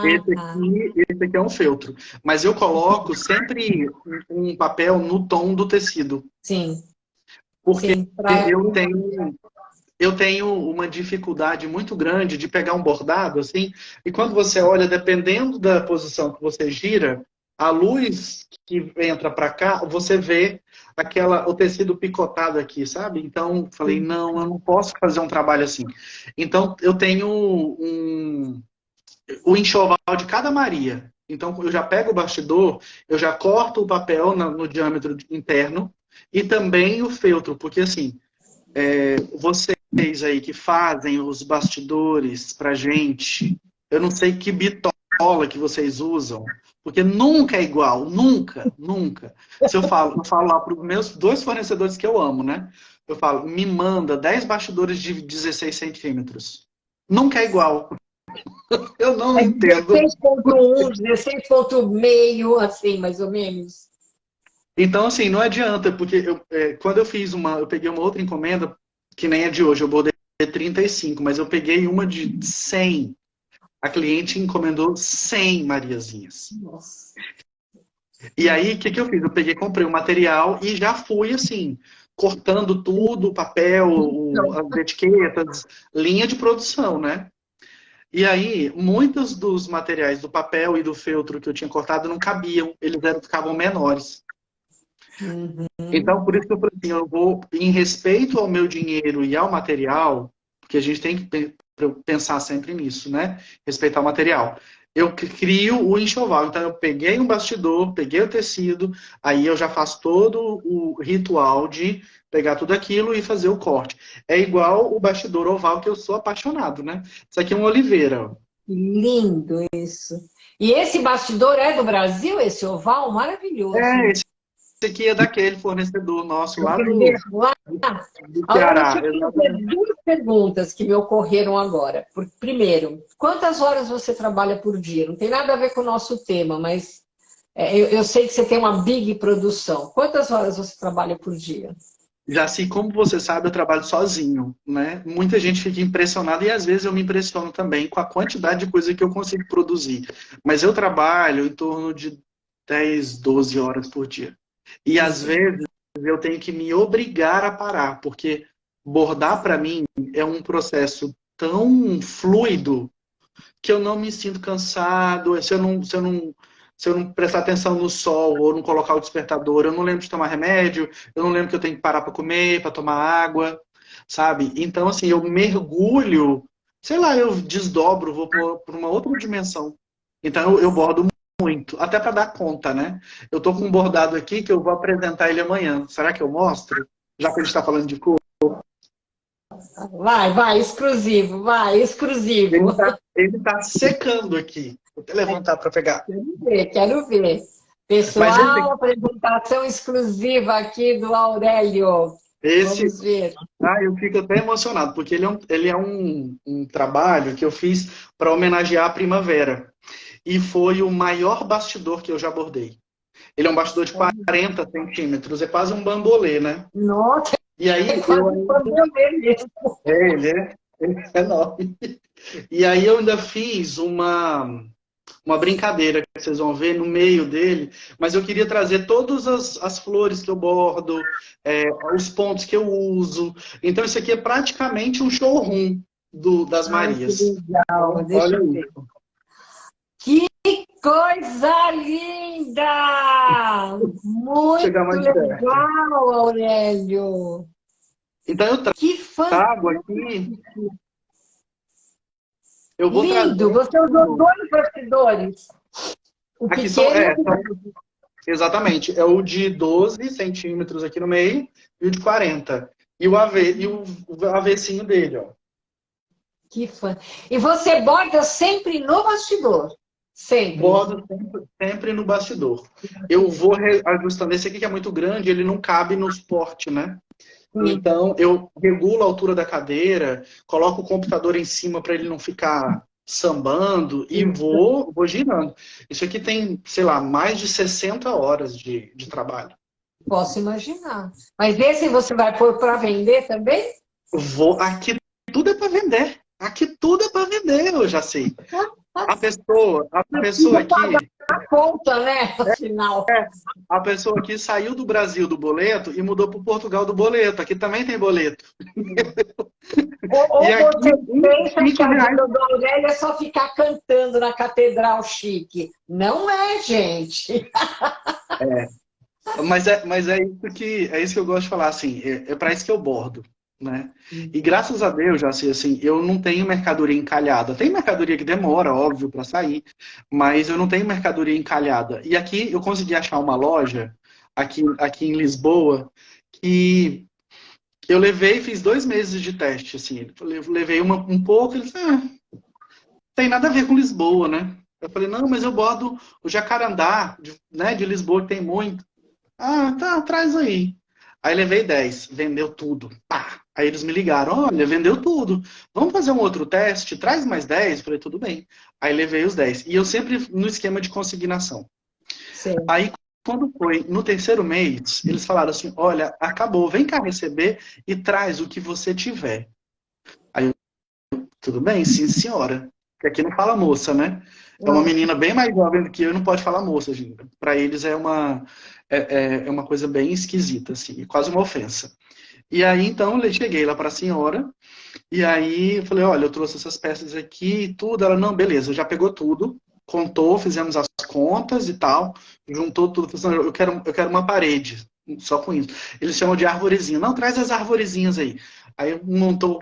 Esse aqui é um feltro. Mas eu coloco sempre um papel no tom do tecido. Sim. Porque eu tenho uma dificuldade muito grande de pegar um bordado, assim, e quando você olha, dependendo da posição que você gira, a luz que entra para cá, você vê o tecido picotado aqui, sabe? Então, falei, não, eu não posso fazer um trabalho assim. Então, eu tenho o enxoval de cada Maria. Então, eu já pego o bastidor, eu já corto o papel no diâmetro interno e também o feltro, porque assim, vocês aí que fazem os bastidores pra gente, eu não sei que bitola que vocês usam, porque nunca é igual, nunca, nunca. Se eu falo lá para os meus 2 fornecedores que eu amo, né? Eu falo, me manda 10 bastidores de 16 centímetros. Nunca é igual. Eu não É entendo. 16,1, 16,5, assim, mais ou menos. Então, assim, não adianta, porque quando eu peguei uma outra encomenda, que nem é de hoje, eu bordei 35, mas eu peguei uma de 100. A cliente encomendou 100 Mariazinhas. Nossa. E aí, o que que eu fiz? Eu peguei, comprei o material e já fui, assim, cortando tudo, o papel, as etiquetas, linha de produção, né? E aí, muitos dos materiais do papel e do feltro que eu tinha cortado não cabiam, ficavam menores. Uhum. Então, por isso que eu falei assim, eu vou, em respeito ao meu dinheiro e ao material, porque a gente tem que pensar sempre nisso, né? Respeitar o material. Eu crio o enxoval. Então, eu peguei um bastidor, peguei o tecido, aí eu já faço todo o ritual de pegar tudo aquilo e fazer o corte. É igual o bastidor oval, que eu sou apaixonado, né? Isso aqui é uma oliveira. Ó. Lindo isso. E esse bastidor é do Brasil, esse oval? Maravilhoso. Esse aqui é daquele fornecedor nosso lá Aquele mesmo lá. do Agora, deixa Ceará. eu te fazer Exatamente. 2 perguntas que me ocorreram agora. Primeiro, quantas horas você trabalha por dia? Não tem nada a ver com o nosso tema, mas eu sei que você tem uma big produção. Quantas horas você trabalha por dia? Jaci, como você sabe, eu trabalho sozinho, né? Muita gente fica impressionada e às vezes eu me impressiono também com a quantidade de coisa que eu consigo produzir. Mas eu trabalho em torno de 10, 12 horas por dia. E às vezes eu tenho que me obrigar a parar, porque bordar para mim é um processo tão fluido que eu não me sinto cansado, se eu não prestar atenção no sol ou não colocar o despertador, eu não lembro de tomar remédio, eu não lembro que eu tenho que parar para comer, para tomar água, sabe? Então, assim, eu mergulho, sei lá, eu desdobro, vou para uma outra dimensão. Então, eu bordo muito, até para dar conta, né? Eu tô com um bordado aqui que eu vou apresentar ele amanhã. Será que eu mostro? Já que a gente está falando de cor. Vai, exclusivo, vai, exclusivo. Ele tá secando aqui. Vou até levantar para pegar. Quero ver, quero ver. Mas Pessoal, apresentação exclusiva aqui do Aurélio. esse, Vamos ver. eu fico até emocionado, porque ele é um trabalho que eu fiz para homenagear a primavera. E foi o maior bastidor que eu já bordei. Ele é um bastidor de 40 centímetros, é quase um bambolê, né? Nossa, E aí, é quase um bambolê mesmo. ele é enorme. E aí eu ainda fiz uma brincadeira que vocês vão ver no meio dele, mas eu queria trazer todas as flores que eu bordo, os pontos que eu uso. Então isso aqui é praticamente um showroom das Ai, que Marias. legal. Deixa Olha eu ver. isso. Que coisa linda! Vou Muito chegar mais perto. legal, Aurélio. Então eu Que trago fantástico! aqui, eu vou Lindo! trazer. Você usou 2 bastidores. O Aqui pequeno. exatamente, é o de 12 centímetros aqui no meio e o de 40. E o avessinho dele, ó. Que fã. E você borda sempre no bastidor? Sempre. Bordo sempre no bastidor. Eu vou ajustando. Esse aqui que é muito grande, ele não cabe no suporte, né? Então, eu regulo a altura da cadeira, coloco o computador em cima para ele não ficar sambando e vou girando. Isso aqui tem, sei lá, mais de 60 horas de trabalho. Posso imaginar. Mas esse você vai pôr para vender também? Aqui tudo é para vender. Aqui tudo é para vender, eu já sei. A pessoa aqui, A conta, né? Afinal. a pessoa aqui saiu do Brasil do boleto e mudou para Portugal do boleto. Aqui também tem boleto. Ou E aqui, você pensa que a R$5. vida do Aurélio é só ficar cantando na catedral chique. Não é, gente. Mas é isso que eu gosto de falar, assim, é para isso que eu bordo. né? E graças a Deus, já assim, eu não tenho mercadoria encalhada. Tem mercadoria que demora, óbvio, para sair, mas eu não tenho mercadoria encalhada. E aqui eu consegui achar uma loja, aqui em Lisboa, que eu levei e fiz 2 meses de teste, assim. Eu levei um pouco, eles, tem nada a ver com Lisboa, né? Eu falei, não, mas eu bordo o jacarandá, né, de Lisboa, que tem muito. Ah, tá, traz aí. Aí levei 10, vendeu tudo. Pá! Aí eles me ligaram, olha, vendeu tudo. Vamos fazer um outro teste? Traz mais 10. Falei, tudo bem. Aí levei os 10. E eu sempre no esquema de consignação. Sim. Aí, quando foi no terceiro mês, eles falaram assim, olha, acabou, vem cá receber e traz o que você tiver. Aí eu, tudo bem, sim, senhora. Porque aqui não fala moça, né? É uma menina bem mais jovem do que eu e não pode falar moça, gente. Para eles é uma coisa bem esquisita, assim, quase uma ofensa. E aí, então, eu cheguei lá para a senhora, e aí eu falei, olha, eu trouxe essas peças aqui e tudo. Ela, não, beleza, já pegou tudo, contou, fizemos as contas e tal, juntou tudo, falou assim, eu quero uma parede, só com isso. Eles chamam de arvorezinha. Não, traz as arvorezinhas aí. Aí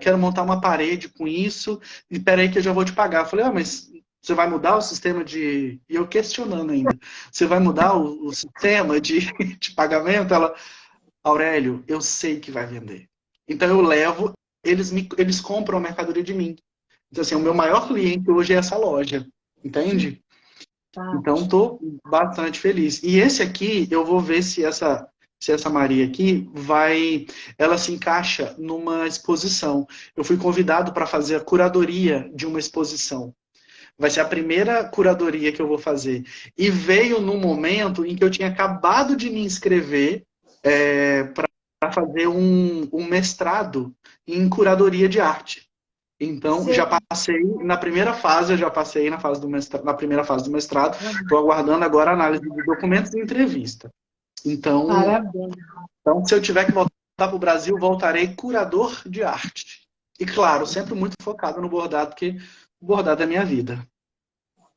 quero montar uma parede com isso, e peraí que eu já vou te pagar. Eu falei, mas você vai mudar o sistema de... E eu questionando ainda. Você vai mudar o sistema de pagamento? Ela, Aurélio, eu sei que vai vender. Então eu levo, eles compram a mercadoria de mim. Então, assim, o meu maior cliente hoje é essa loja. Entende? Tá. Então, estou bastante feliz. E esse aqui, eu vou ver se essa Maria aqui ela se encaixa numa exposição. Eu fui convidado para fazer a curadoria de uma exposição. Vai ser a primeira curadoria que eu vou fazer. E veio num momento em que eu tinha acabado de me inscrever para fazer um mestrado em curadoria de arte. Então, já Sim. passei na primeira fase, eu já passei na primeira fase do mestrado. Estou aguardando agora a análise de documentos e entrevista. Então, Parabéns. se eu tiver que voltar para o Brasil, voltarei curador de arte. E claro, sempre muito focado no bordado, porque o bordado é minha vida.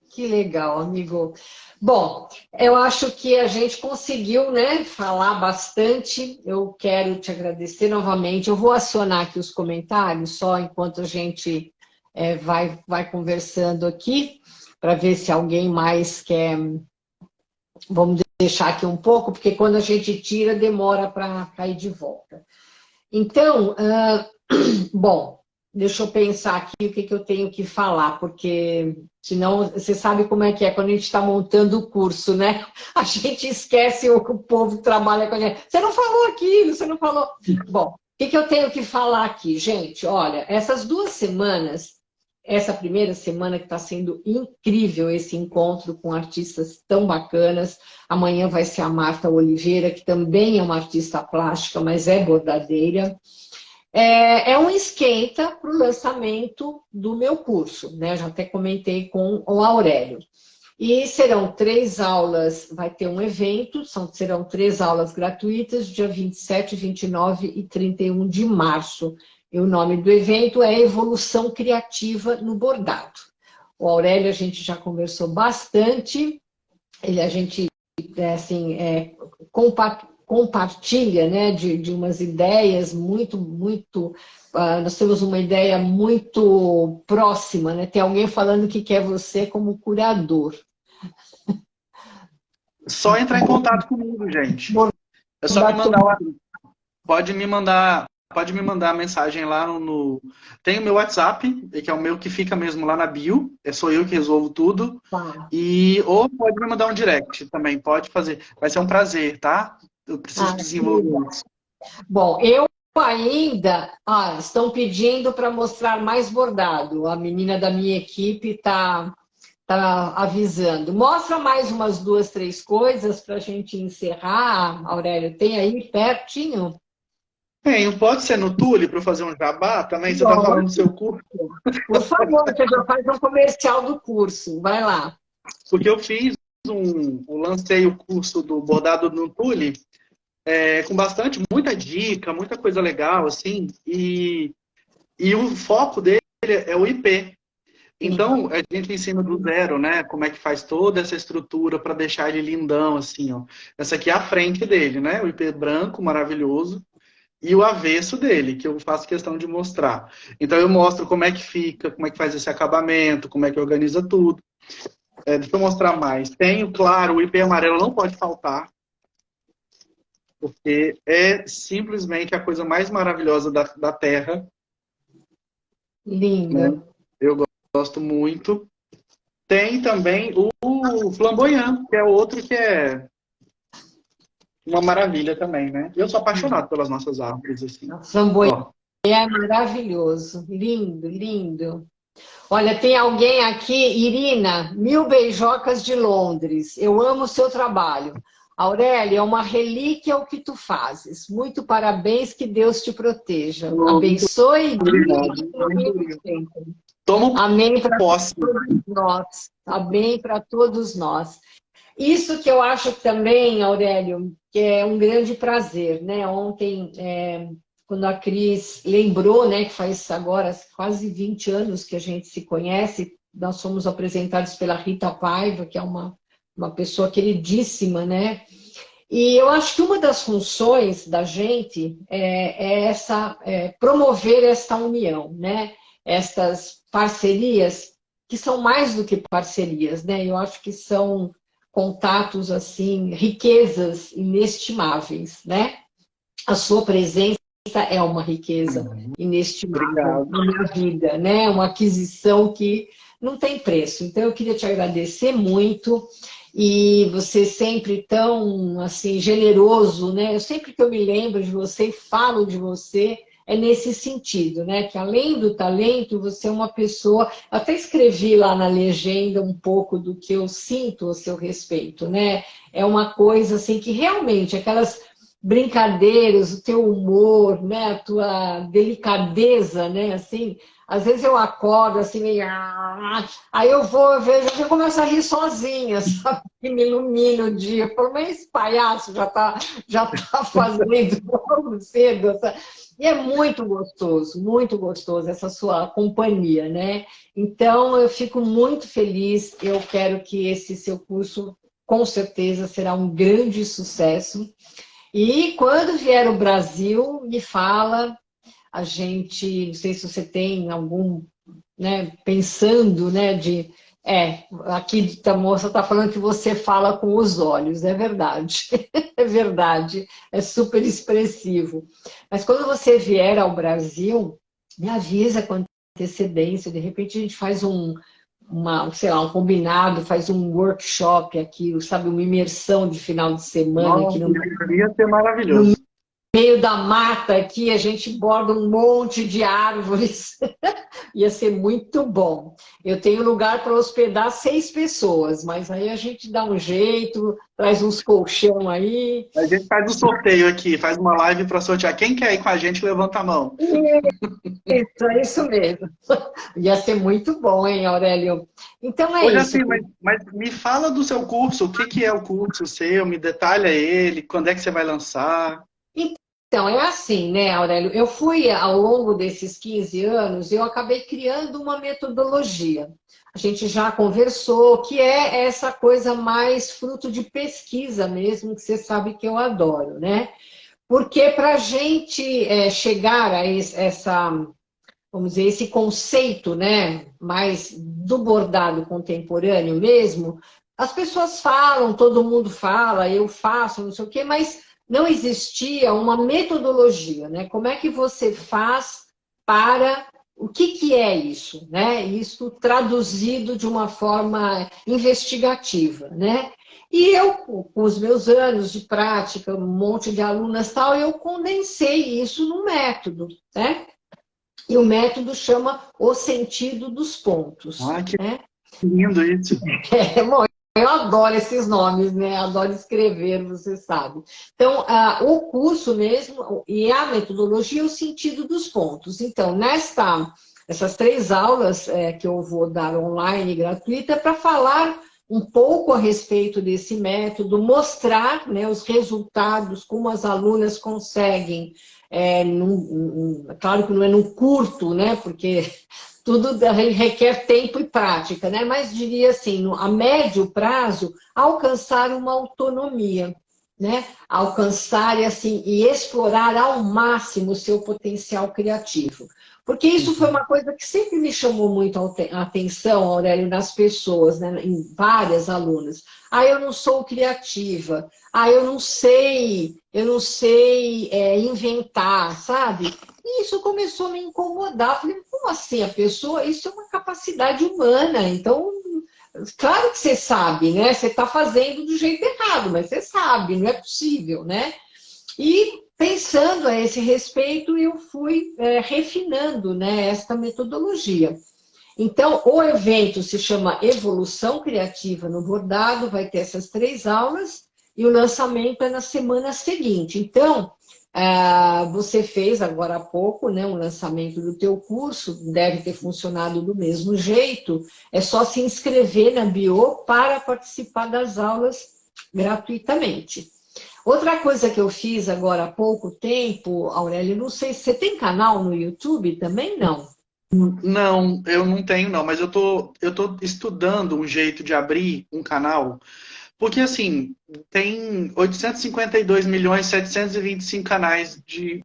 Que legal, amigo. Bom, eu acho que a gente conseguiu, né, falar bastante. Eu quero te agradecer novamente. Eu vou acionar aqui os comentários, só enquanto a gente vai conversando aqui, para ver se alguém mais quer. Vamos deixar aqui um pouco, porque quando a gente tira, demora para cair de volta. Então, bom, deixa eu pensar aqui o que eu tenho que falar, porque senão você sabe como é que é quando a gente está montando o curso, né? A gente esquece o povo que trabalha com a gente. Você não falou aquilo, você não falou. Bom, o que eu tenho que falar aqui, gente? Olha, essas 2 semanas, essa primeira semana que está sendo incrível esse encontro com artistas tão bacanas. Amanhã vai ser a Marta Oliveira, que também é uma artista plástica, mas é bordadeira. É um esquenta para o lançamento do meu curso, né? Já até comentei com o Aurélio. E serão 3 aulas, vai ter um evento, serão 3 aulas gratuitas, dia 27, 29 e 31 de março. E o nome do evento é Evolução Criativa no Bordado. O Aurélio, a gente já conversou bastante, a gente assim, compartilha, né, de umas ideias muito. Nós temos uma ideia muito próxima, né? Tem alguém falando que quer você como curador. Só entrar em contato comigo, gente. É só me mandar pode me mandar a mensagem lá no. Tem o meu WhatsApp, que é o meu que fica mesmo lá na bio. Sou eu que resolvo tudo. Ou pode me mandar um direct também, pode fazer. Vai ser um prazer, tá? Eu preciso desenvolver isso. Bom, eu ainda... estão pedindo para mostrar mais bordado. A menina da minha equipe está avisando. Mostra mais umas 2, 3 coisas para a gente encerrar, Aurélio. Tem aí pertinho? Tem, pode ser no Tule para eu fazer um jabá também? Você está falando do seu curso? Por favor, você já faz um comercial do curso. Vai lá. Porque eu lancei o curso do bordado no Tule com muita dica, muita coisa legal, assim, e o foco dele é o IP. Então, a gente ensina do zero, né? Como é que faz toda essa estrutura para deixar ele lindão, assim, ó. Essa aqui é a frente dele, né? O IP branco, maravilhoso. e o avesso dele, que eu faço questão de mostrar. Então eu mostro como é que fica, como é que faz esse acabamento, como é que organiza tudo. Deixa eu mostrar mais. Tenho, claro, o IP amarelo não pode faltar, porque é simplesmente a coisa mais maravilhosa da Terra. Lindo. Né? Eu gosto muito. Tem também o flamboyant, que é outro que é uma maravilha também, né? Eu sou apaixonado pelas nossas árvores, assim. O flamboyant Ó, é maravilhoso. Lindo, lindo. Olha, tem alguém aqui, Irina, mil beijocas de Londres. Eu amo o seu trabalho. Aurélia, é uma relíquia o que tu fazes. Muito parabéns, que Deus te proteja. muito Abençoe e obrigado. guie Muito no obrigado. tempo. Tomo Amém para posse. todos nós. Amém para todos nós. Isso que eu acho também, Aurélio, que é um grande prazer, né? Ontem, quando a Cris lembrou, né, que faz agora quase 20 anos que a gente se conhece, nós fomos apresentados pela Rita Paiva, que é uma pessoa queridíssima, né? E eu acho que uma das funções da gente promover essa união, né? Estas parcerias, que são mais do que parcerias, né? Eu acho que são contatos, assim, riquezas inestimáveis, né? A sua presença é uma riqueza inestimável Obrigado. na minha vida, né? Uma aquisição que não tem preço. Então, eu queria te agradecer muito e você sempre tão, assim, generoso, né? Sempre que eu me lembro de você e falo de você, é nesse sentido, né? Que além do talento, você é uma pessoa... Eu até escrevi lá na legenda um pouco do que eu sinto a seu respeito, né? É uma coisa, assim, que realmente, aquelas brincadeiras, o teu humor, né, a tua delicadeza, né, assim, às vezes eu acordo assim, meio... aí eu vou, eu vejo, eu começo a rir sozinha, sabe, que me ilumina o dia, eu falo, mas esse palhaço já tá fazendo logo cedo, sabe? E é muito gostoso essa sua companhia, né? Então, eu fico muito feliz, eu quero que esse seu curso, com certeza, será um grande sucesso. E quando vier o Brasil, me fala, a gente, não sei se você tem algum, né, pensando, né, aqui a moça está falando que você fala com os olhos, é verdade, é verdade, é super expressivo. Mas quando você vier ao Brasil, me avisa com antecedência, de repente a gente faz sei lá, um combinado, faz um workshop aqui, sabe, uma imersão de final de semana aqui Nossa, no ia ser maravilhoso. meio da mata aqui, a gente borda um monte de árvores. Ia ser muito bom. Eu tenho lugar para hospedar 6 pessoas, mas aí a gente dá um jeito, traz uns colchão aí. A gente faz um sorteio aqui, faz uma live para sortear. Quem quer ir com a gente, levanta a mão. É isso mesmo. Ia ser muito bom, hein, Aurélio? Então é Hoje, isso. assim, mas me fala do seu curso, o que que é o curso seu, me detalha ele, quando é que você vai lançar? Então, é assim, né, Aurélio? Eu fui, ao longo desses 15 anos, eu acabei criando uma metodologia. A gente já conversou, que é essa coisa mais fruto de pesquisa mesmo, que você sabe que eu adoro, né? Porque para a gente chegar a vamos dizer, esse conceito, né, mais do bordado contemporâneo mesmo, as pessoas falam, todo mundo fala, eu faço, não sei o quê, mas não existia uma metodologia, né? Como é que você faz para... O que é isso, né? Isso traduzido de uma forma investigativa, né? E eu, com os meus anos de prática, um monte de alunas e tal, eu condensei isso num método, né? E o método chama o sentido dos pontos, Ah, que né? lindo isso. Bom, eu adoro esses nomes, né? Adoro escrever, você sabe. Então, o curso mesmo e a metodologia é o sentido dos pontos. Então, essas 3 aulas que eu vou dar online gratuita para falar um pouco a respeito desse método, mostrar, né, os resultados, como as alunas conseguem, claro que não é num curto, né, porque tudo requer tempo e prática, né? Mas diria assim, a médio prazo, alcançar uma autonomia, né, alcançar e, assim, e explorar ao máximo o seu potencial criativo. Porque isso foi uma coisa que sempre me chamou muito a atenção, Aurélio, nas pessoas, né, em várias alunas. Ah, eu não sou criativa. Ah, eu não sei inventar, sabe? E isso começou a me incomodar. Falei, como assim a pessoa? Isso é uma capacidade humana. Então, claro que você sabe, né? Você está fazendo do jeito errado, mas você sabe, não é possível, né? E pensando a esse respeito, eu fui refinando, né, esta metodologia. Então, o evento se chama Evolução Criativa no Bordado, vai ter essas 3 aulas, e o lançamento é na semana seguinte. Então, você fez agora há pouco, né, um lançamento do teu curso, deve ter funcionado do mesmo jeito, é só se inscrever na bio para participar das aulas gratuitamente. Outra coisa que eu fiz agora há pouco tempo, Aurélio, não sei se você tem canal no YouTube também, não? Não, eu não tenho, não, mas eu tô estudando um jeito de abrir um canal, porque assim, tem 852.725 canais de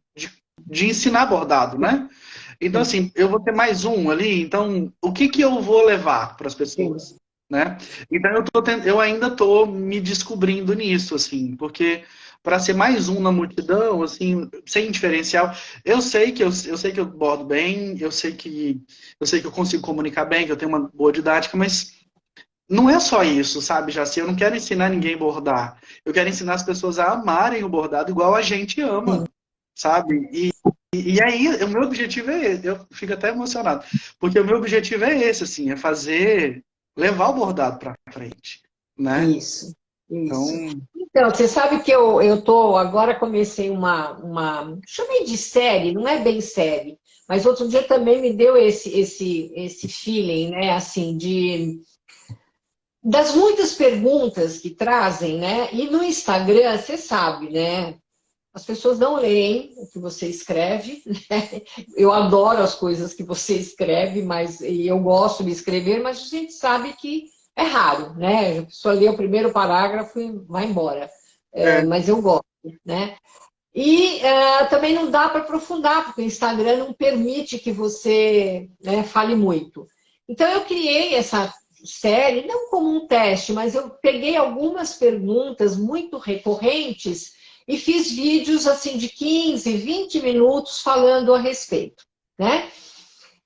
ensinar bordado, né? Então, assim, eu vou ter mais um ali, então o que que eu vou levar para as Sim. pessoas, né? Então eu ainda tô me descobrindo nisso, assim, porque para ser mais um na multidão, assim, sem diferencial, eu sei que eu bordo bem, eu sei que eu consigo comunicar bem, que eu tenho uma boa didática, mas não é só isso, sabe, Jaci? Eu não quero ensinar ninguém a bordar. Eu quero ensinar as pessoas a amarem o bordado igual a gente ama, sabe? E aí, o meu objetivo é esse. Eu fico até emocionado. Porque o meu objetivo é esse, assim, é levar o bordado pra frente, né? Isso, Então, isso. Então, você sabe que agora comecei chamei de série, não é bem série, mas outro dia também me deu esse feeling, né, assim, das muitas perguntas que trazem, né, e no Instagram, você sabe, né, as pessoas não leem o que você escreve, né? Eu adoro as coisas que você escreve, e eu gosto de escrever, mas a gente sabe que é raro, né? A pessoa lê o primeiro parágrafo e vai embora. é, Mas eu gosto, né? E também não dá para aprofundar, porque o Instagram não permite que você, né, fale muito. Então eu criei essa série, não como um teste, mas eu peguei algumas perguntas muito recorrentes e fiz vídeos assim de 15, 20 minutos falando a respeito, né?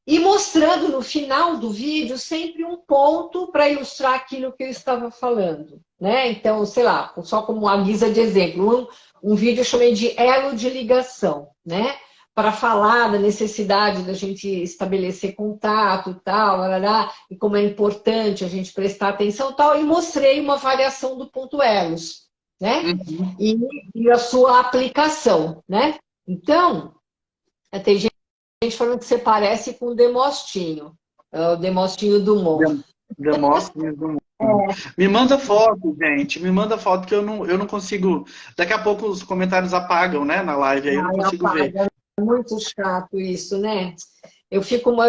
E mostrando no final do vídeo sempre um ponto para ilustrar aquilo que eu estava falando, né? Então, sei lá, só como uma guisa de exemplo, um vídeo eu chamei de elo de ligação, né? Para falar da necessidade da gente estabelecer contato, tal, larará, e como é importante a gente prestar atenção, tal, e mostrei uma variação do ponto elos, né? uhum. E a sua aplicação, né? Então, tem gente falando que você parece com o Demostinho, o Demostinho Dumont. Demonstre do mundo. Me manda foto, gente. Me manda foto que eu não consigo. Daqui a pouco os comentários apagam, né, na live, aí eu não Ai, consigo ver. apaga. É muito chato isso, né? Eu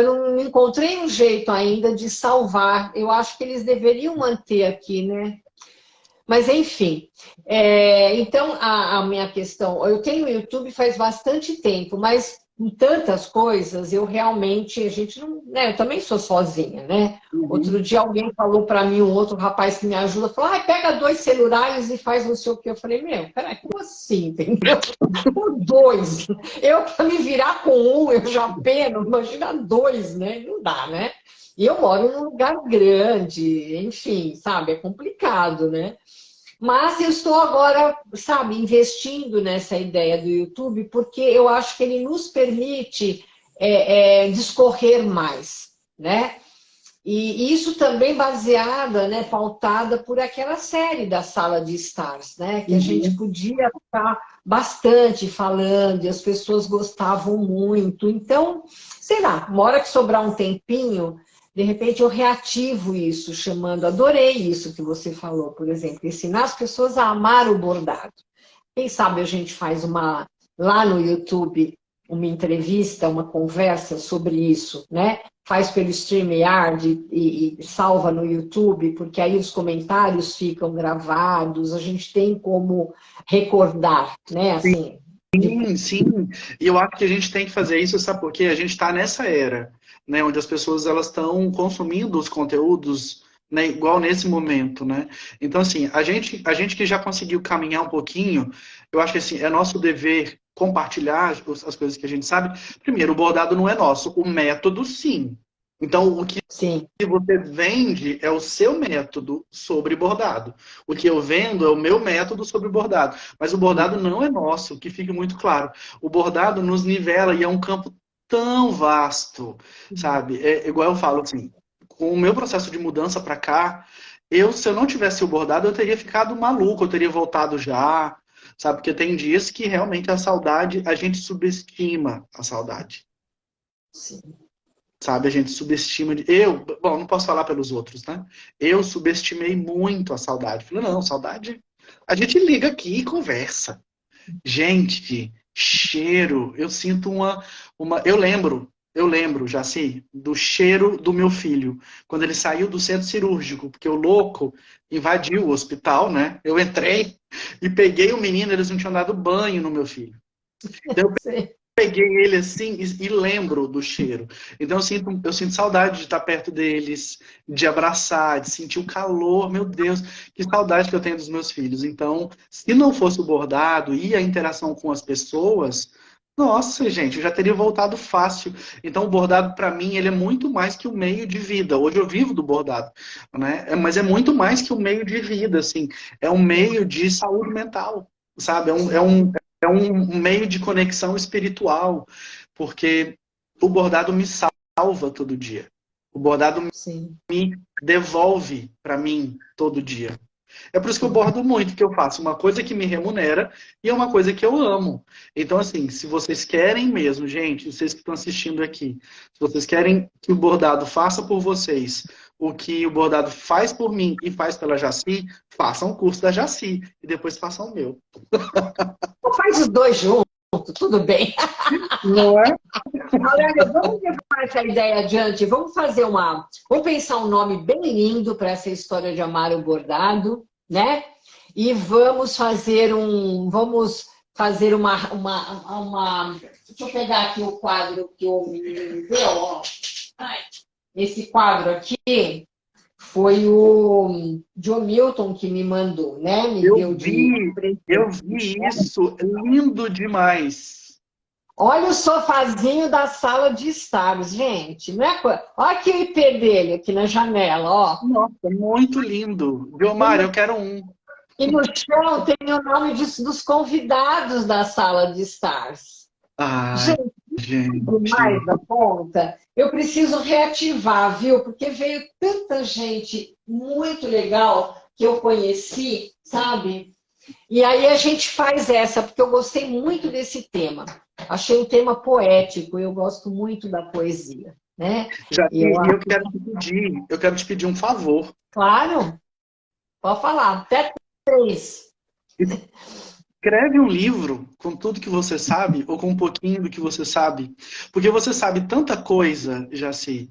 não encontrei um jeito ainda de salvar. Eu acho que eles deveriam manter aqui, né? Mas, enfim. Então, a minha questão... Eu tenho o YouTube faz bastante tempo, mas com tantas coisas, eu realmente... A gente não... né, eu também sou sozinha, né? Uhum. Outro dia alguém falou para mim, um outro rapaz que me ajuda, falou, pega 2 celulares e faz não sei o que. Eu falei, peraí, como assim, entendeu? Por 2. Eu, para me virar com um, eu já peno, imagina 2, né? Não dá, né? E eu moro num lugar grande, enfim, sabe? É complicado, né? Mas eu estou agora, sabe, investindo nessa ideia do YouTube, porque eu acho que ele nos permite discorrer mais, né? E isso também baseada, né, pautada por aquela série da Sala de Stars, né? Que a gente Uhum. podia estar bastante falando e as pessoas gostavam muito. Então, sei lá, uma hora que sobrar um tempinho, de repente eu reativo isso, chamando, adorei isso que você falou, por exemplo, ensinar as pessoas a amar o bordado. Quem sabe a gente faz lá no YouTube uma entrevista, uma conversa sobre isso, né? Faz pelo StreamYard e salva no YouTube, porque aí os comentários ficam gravados, a gente tem como recordar, né? Assim, Sim, sim. E eu acho que a gente tem que fazer isso, sabe por quê? A gente está nessa era, né, onde as pessoas elas estão consumindo os conteúdos, né, igual nesse momento, né? Então, assim, a gente que já conseguiu caminhar um pouquinho, eu acho que assim, é nosso dever compartilhar as coisas que a gente sabe. Primeiro, o bordado não é nosso, o método, sim. Então, o que sim, você vende é o seu método sobre bordado. O que eu vendo é o meu método sobre bordado. Mas o bordado não é nosso, que fique muito claro. O bordado nos nivela e é um campo tão vasto, sabe? É igual eu falo assim, com o meu processo de mudança para cá, se eu não tivesse o bordado, eu teria ficado maluco, eu teria voltado já, sabe? Porque tem dias que realmente a saudade, a gente subestima a saudade. sim. Sabe, a gente subestima. Bom, não posso falar pelos outros, né? Eu subestimei muito a saudade. Falei, não, saudade. A gente liga aqui e conversa. Gente, cheiro. Eu sinto eu lembro, Jaci, do cheiro do meu filho, quando ele saiu do centro cirúrgico, porque o louco invadiu o hospital, né? Eu entrei e peguei o menino, eles não tinham dado banho no meu filho. Então, Sim. peguei ele assim e lembro do cheiro. Então eu sinto saudade de estar perto deles, de abraçar, de sentir o calor. Meu Deus, que saudade que eu tenho dos meus filhos. Então, se não fosse o bordado e a interação com as pessoas, nossa, gente, eu já teria voltado fácil. Então, o bordado, para mim, ele é muito mais que o meio de vida. Hoje eu vivo do bordado, né? Mas é muito mais que o meio de vida, assim. É um meio de saúde mental, sabe? É um meio de conexão espiritual, porque o bordado me salva todo dia. O bordado Sim. me devolve para mim todo dia. É por isso que eu bordo muito, que eu faço uma coisa que me remunera e é uma coisa que eu amo. Então, assim, se vocês querem mesmo, gente, vocês que estão assistindo aqui, se vocês querem que o bordado faça por vocês o que o bordado faz por mim e faz pela Jaci, façam o curso da Jaci e depois façam o meu. Ou faz os dois juntos, tudo bem. Não é? Olha, vamos levar essa ideia adiante. Vamos pensar um nome bem lindo para essa história de amar o bordado, né? E vamos fazer uma. Deixa eu pegar aqui o quadro que o menino me deu, ó. Ai, esse quadro aqui foi o John Milton que me mandou, né? Me Eu deu de vi, eu presente. vi isso, lindo demais. Olha o sofazinho da sala de estar, gente. Não é Olha aqui o IP dele, aqui na janela, ó. Nossa, muito lindo. Biomar, eu quero um. E no chão tem o nome dos convidados da sala de stars. Ai, Gente, demais gente. da conta. Eu preciso reativar, viu? Porque veio tanta gente muito legal que eu conheci, sabe? E aí a gente faz essa, porque eu gostei muito desse tema. Achei um tema poético, eu gosto muito da poesia, né? Já E eu que acho, eu quero te pedir um favor. claro, pode falar, até 3. Escreve um livro com tudo que você sabe, ou com um pouquinho do que você sabe. Porque você sabe tanta coisa, Jaci.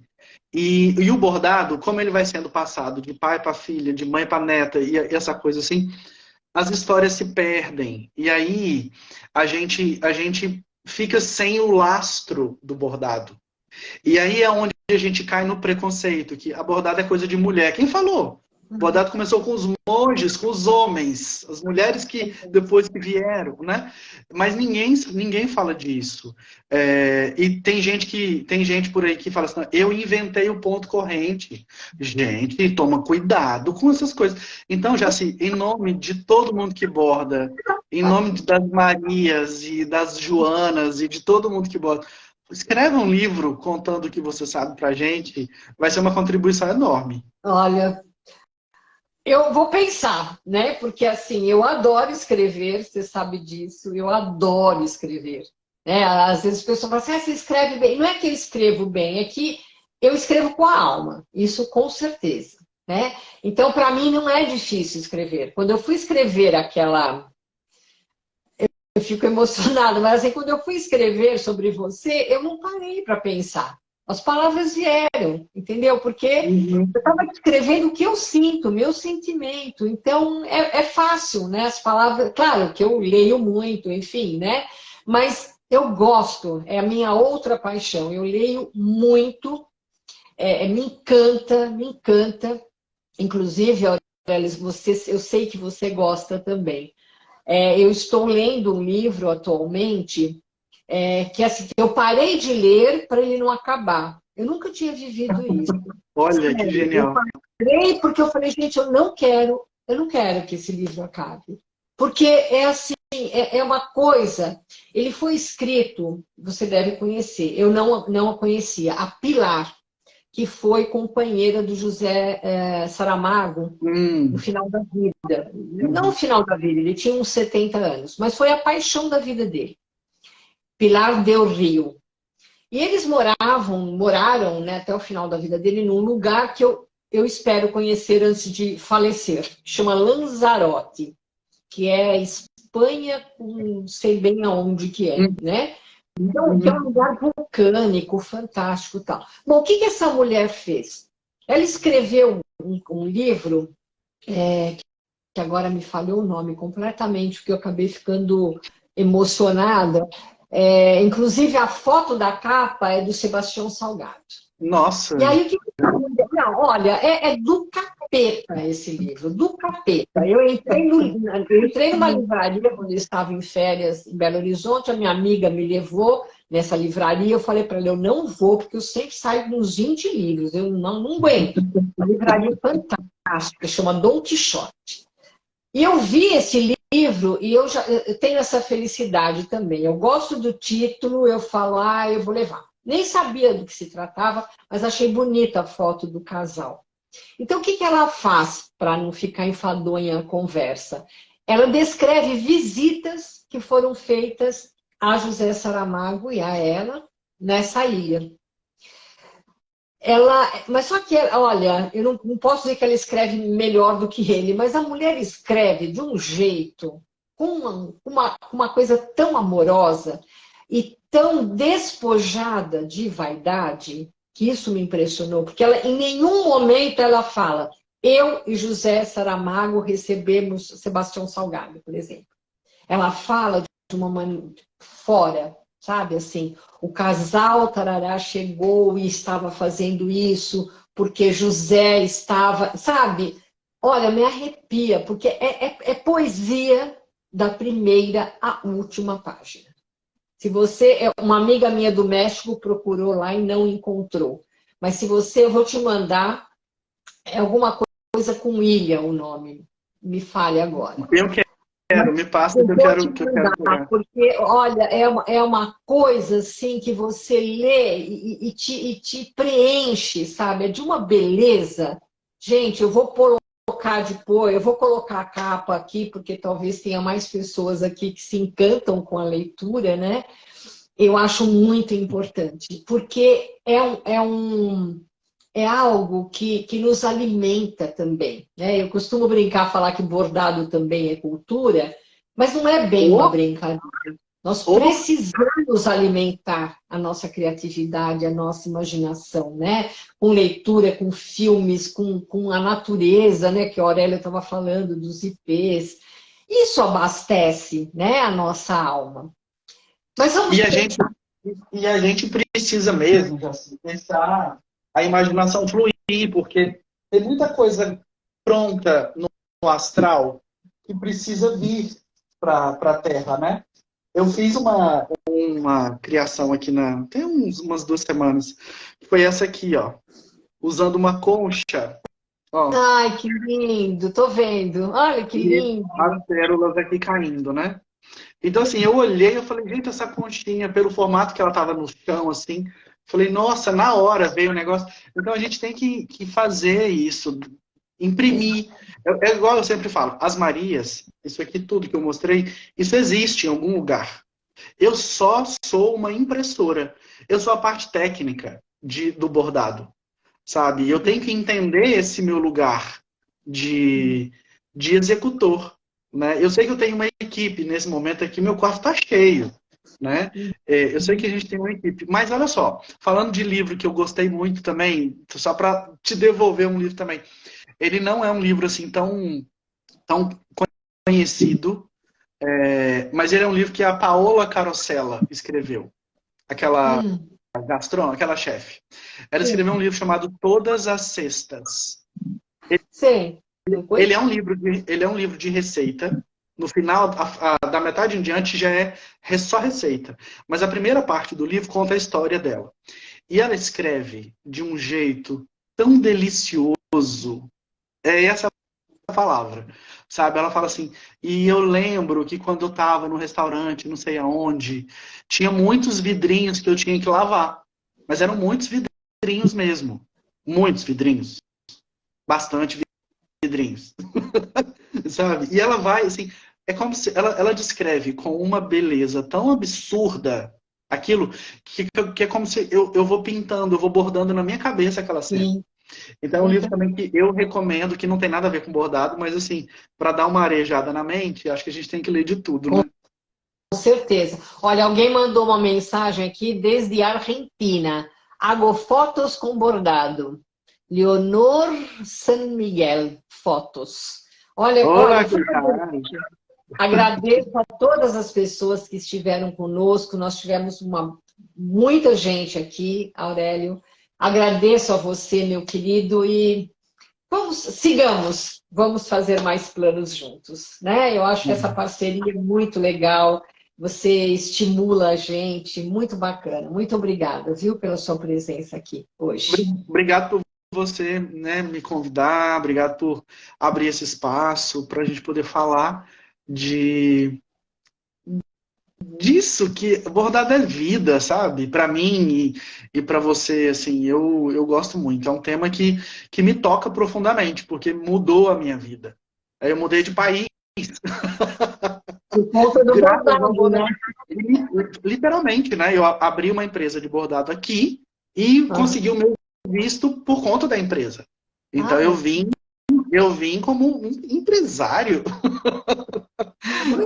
E o bordado, como ele vai sendo passado de pai para filha, de mãe para neta, e essa coisa assim, as histórias se perdem. E aí a gente fica sem o lastro do bordado. E aí é onde a gente cai no preconceito, que a bordada é coisa de mulher. Quem falou? O bordado começou com os monges, com os homens, as mulheres que depois que vieram, né? Mas ninguém fala disso. E tem gente por aí que fala assim, eu inventei o ponto corrente. Gente, toma cuidado com essas coisas. Então, já assim, em nome de todo mundo que borda, em nome das Marias e das Joanas e de todo mundo que borda, escreve um livro contando o que você sabe pra gente, vai ser uma contribuição enorme. Olha, eu vou pensar, né? Porque assim, eu adoro escrever, você sabe disso, eu adoro escrever. Né? Às vezes as pessoas falam assim, você escreve bem. Não é que eu escrevo bem, é que eu escrevo com a alma, isso com certeza. Né? Então, para mim, não é difícil escrever. Quando eu fui escrever aquela. eu fico emocionada, mas assim, quando eu fui escrever sobre você, eu não parei para pensar. As palavras vieram, entendeu? Porque Uhum. eu estava escrevendo o que eu sinto, o meu sentimento. Então, é fácil, né? As palavras... Claro que eu leio muito, enfim, né? Mas eu gosto, é a minha outra paixão. Eu leio muito, me encanta, me encanta. Inclusive, Aurélia, eu sei que você gosta também. Eu estou lendo um livro atualmente que assim, eu parei de ler para ele não acabar. Eu nunca tinha vivido isso. Olha, que Sério, eu genial. parei porque eu falei, gente, eu não quero que esse livro acabe. Porque é assim, é uma coisa. Ele foi escrito, você deve conhecer, eu não a conhecia, a Pilar, que foi companheira do José Saramago no Hum. final da vida. Não no Uhum. final da vida, ele tinha uns 70 anos, mas foi a paixão da vida dele. Pilar del Rio. E eles moraram, né, até o final da vida dele num lugar que eu espero conhecer antes de falecer. Chama Lanzarote, que é Espanha, não sei bem aonde que é, Uhum. né? Então, que é um Uhum. lugar vulcânico, fantástico e tal. Bom, o que essa mulher fez? Ela escreveu um livro, que agora me falhou o nome completamente, porque eu acabei ficando emocionada. Inclusive, a foto da capa é do Sebastião Salgado. E Nossa. aí, o que... Não, olha, é do capeta esse livro, do capeta. Eu entrei numa livraria quando eu estava em férias em Belo Horizonte, a minha amiga me levou nessa livraria, eu falei para ela, eu não vou, porque eu sempre saio com uns 20 livros, eu não aguento. Uma livraria fantástica, chama Dom Quixote. E eu vi esse livro e eu tenho essa felicidade também. Eu gosto do título, eu falo, eu vou levar. Nem sabia do que se tratava, mas achei bonita a foto do casal. Então, o que ela faz para não ficar enfadonha a conversa? Ela descreve visitas que foram feitas a José Saramago e a ela nessa ilha. Mas só que, olha, eu não posso dizer que ela escreve melhor do que ele, mas a mulher escreve de um jeito, com uma coisa tão amorosa e tão despojada de vaidade, que isso me impressionou, porque ela, em nenhum momento ela fala, eu e José Saramago recebemos Sebastião Salgado, por exemplo. Ela fala de uma maneira fora, sabe? Assim, o casal Tarará chegou e estava fazendo isso porque José estava, sabe? Olha, me arrepia, porque é poesia da primeira à última página. Se você, uma amiga minha do México procurou lá e não encontrou. Mas se você, eu vou te mandar, alguma coisa com ilha o nome. Me fale agora. Eu quero, me passa Eu que eu vou te quero, que eu quero mandar, pegar. porque, olha, é uma coisa assim que você lê e te preenche, sabe? É de uma beleza. Gente, eu vou colocar depois, eu vou colocar a capa aqui, porque talvez tenha mais pessoas aqui que se encantam com a leitura, né? Eu acho muito importante, porque é algo que nos alimenta também, né? Eu costumo brincar, falar que bordado também é cultura, mas não é bem uma Ou, brincadeira. Nós ou, precisamos alimentar a nossa criatividade, a nossa imaginação, né? Com leitura, com filmes, com a natureza, né? Que a Aurélia estava falando dos ipês. Isso abastece, né, a nossa alma. Mas vamos e a gente, pensar. e a gente precisa mesmo, assim, pensar a imaginação fluir, porque tem muita coisa pronta no astral que precisa vir para a Terra, né? Eu fiz uma criação aqui tem umas 2 semanas. Foi essa aqui, ó. Usando uma concha, ó. Ai, que lindo, tô vendo. Olha que E lindo. as pérolas aqui caindo, né? Então, assim, eu olhei, eu falei, gente, essa conchinha, pelo formato que ela tava no chão, assim, falei, nossa, na hora veio o negócio. Então, a gente tem que fazer isso, imprimir. É igual eu sempre falo, as Marias, isso aqui tudo que eu mostrei, isso existe em algum lugar. Eu só sou uma impressora. Eu sou a parte técnica do bordado, sabe? Eu tenho que entender esse meu lugar de executor. né? Eu sei que eu tenho uma equipe nesse momento aqui, meu quarto está cheio, né? Eu sei que a gente tem uma equipe, mas olha só, falando de livro que eu gostei muito também, só para te devolver um livro também, ele não é um livro assim tão conhecido, mas ele é um livro que a Paola Carosella escreveu, aquela Hum, gastrônoma, aquela chefe. Ela escreveu um sim. livro chamado Todas as Sextas. Sei. Ele Depois? é um livro de receita. No final, da metade em diante, já é só receita. Mas a primeira parte do livro conta a história dela. E ela escreve de um jeito tão delicioso. É essa a palavra, sabe? Ela fala assim, e eu lembro que quando eu estava no restaurante, não sei aonde, tinha muitos vidrinhos que eu tinha que lavar. Mas eram muitos vidrinhos mesmo. Muitos vidrinhos. Bastante vidrinhos. Sabe? E ela vai, assim, é como se ela descreve com uma beleza tão absurda aquilo que é como se eu vou pintando, eu vou bordando na minha cabeça aquela cena. Sim. Então é um livro também que eu recomendo, que não tem nada a ver com bordado, mas assim, para dar uma arejada na mente, acho que a gente tem que ler de tudo, Com né? certeza. Olha, alguém mandou uma mensagem aqui desde a Argentina. Hago fotos com bordado. Leonor San Miguel, fotos. Olha, Olá, foi que cara. agradeço a todas as pessoas que estiveram conosco. Nós tivemos muita gente aqui, Aurélio. Agradeço a você, meu querido, e sigamos, vamos fazer mais planos juntos, né? Eu acho que essa parceria é muito legal. Você estimula a gente, muito bacana. Muito obrigada, viu, pela sua presença aqui hoje. Obrigado por você, né, me convidar, obrigado por abrir esse espaço para a gente poder falar de disso que bordado é vida, sabe? Para mim e para você, assim, eu gosto muito. É um tema que me toca profundamente, porque mudou a minha vida. Aí eu mudei de país, Por conta do graças ao bordado, né? bordado. Literalmente, né? Eu abri uma empresa de bordado aqui e Aham. consegui o meu visto por conta da empresa. Então Ah, eu vim como um empresário,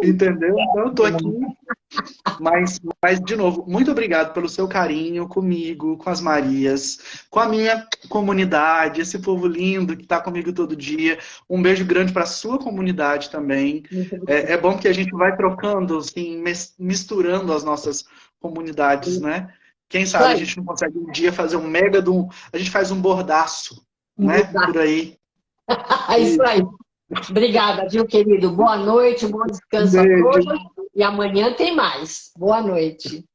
entendeu? Então eu tô aqui. Mas, de novo, muito obrigado pelo seu carinho comigo, com as Marias, com a minha comunidade, esse povo lindo que está comigo todo dia. Um beijo grande para a sua comunidade também. muito É obrigada. bom que a gente vai trocando, assim, misturando as nossas comunidades, né? Quem Isso sabe a aí. gente não consegue um dia fazer um mega de um. A gente faz um bordaço, né? Por aí. É isso aí. Obrigada, viu, querido? Boa noite, bom Um descanso a beijo. todos. E amanhã tem mais. Boa noite.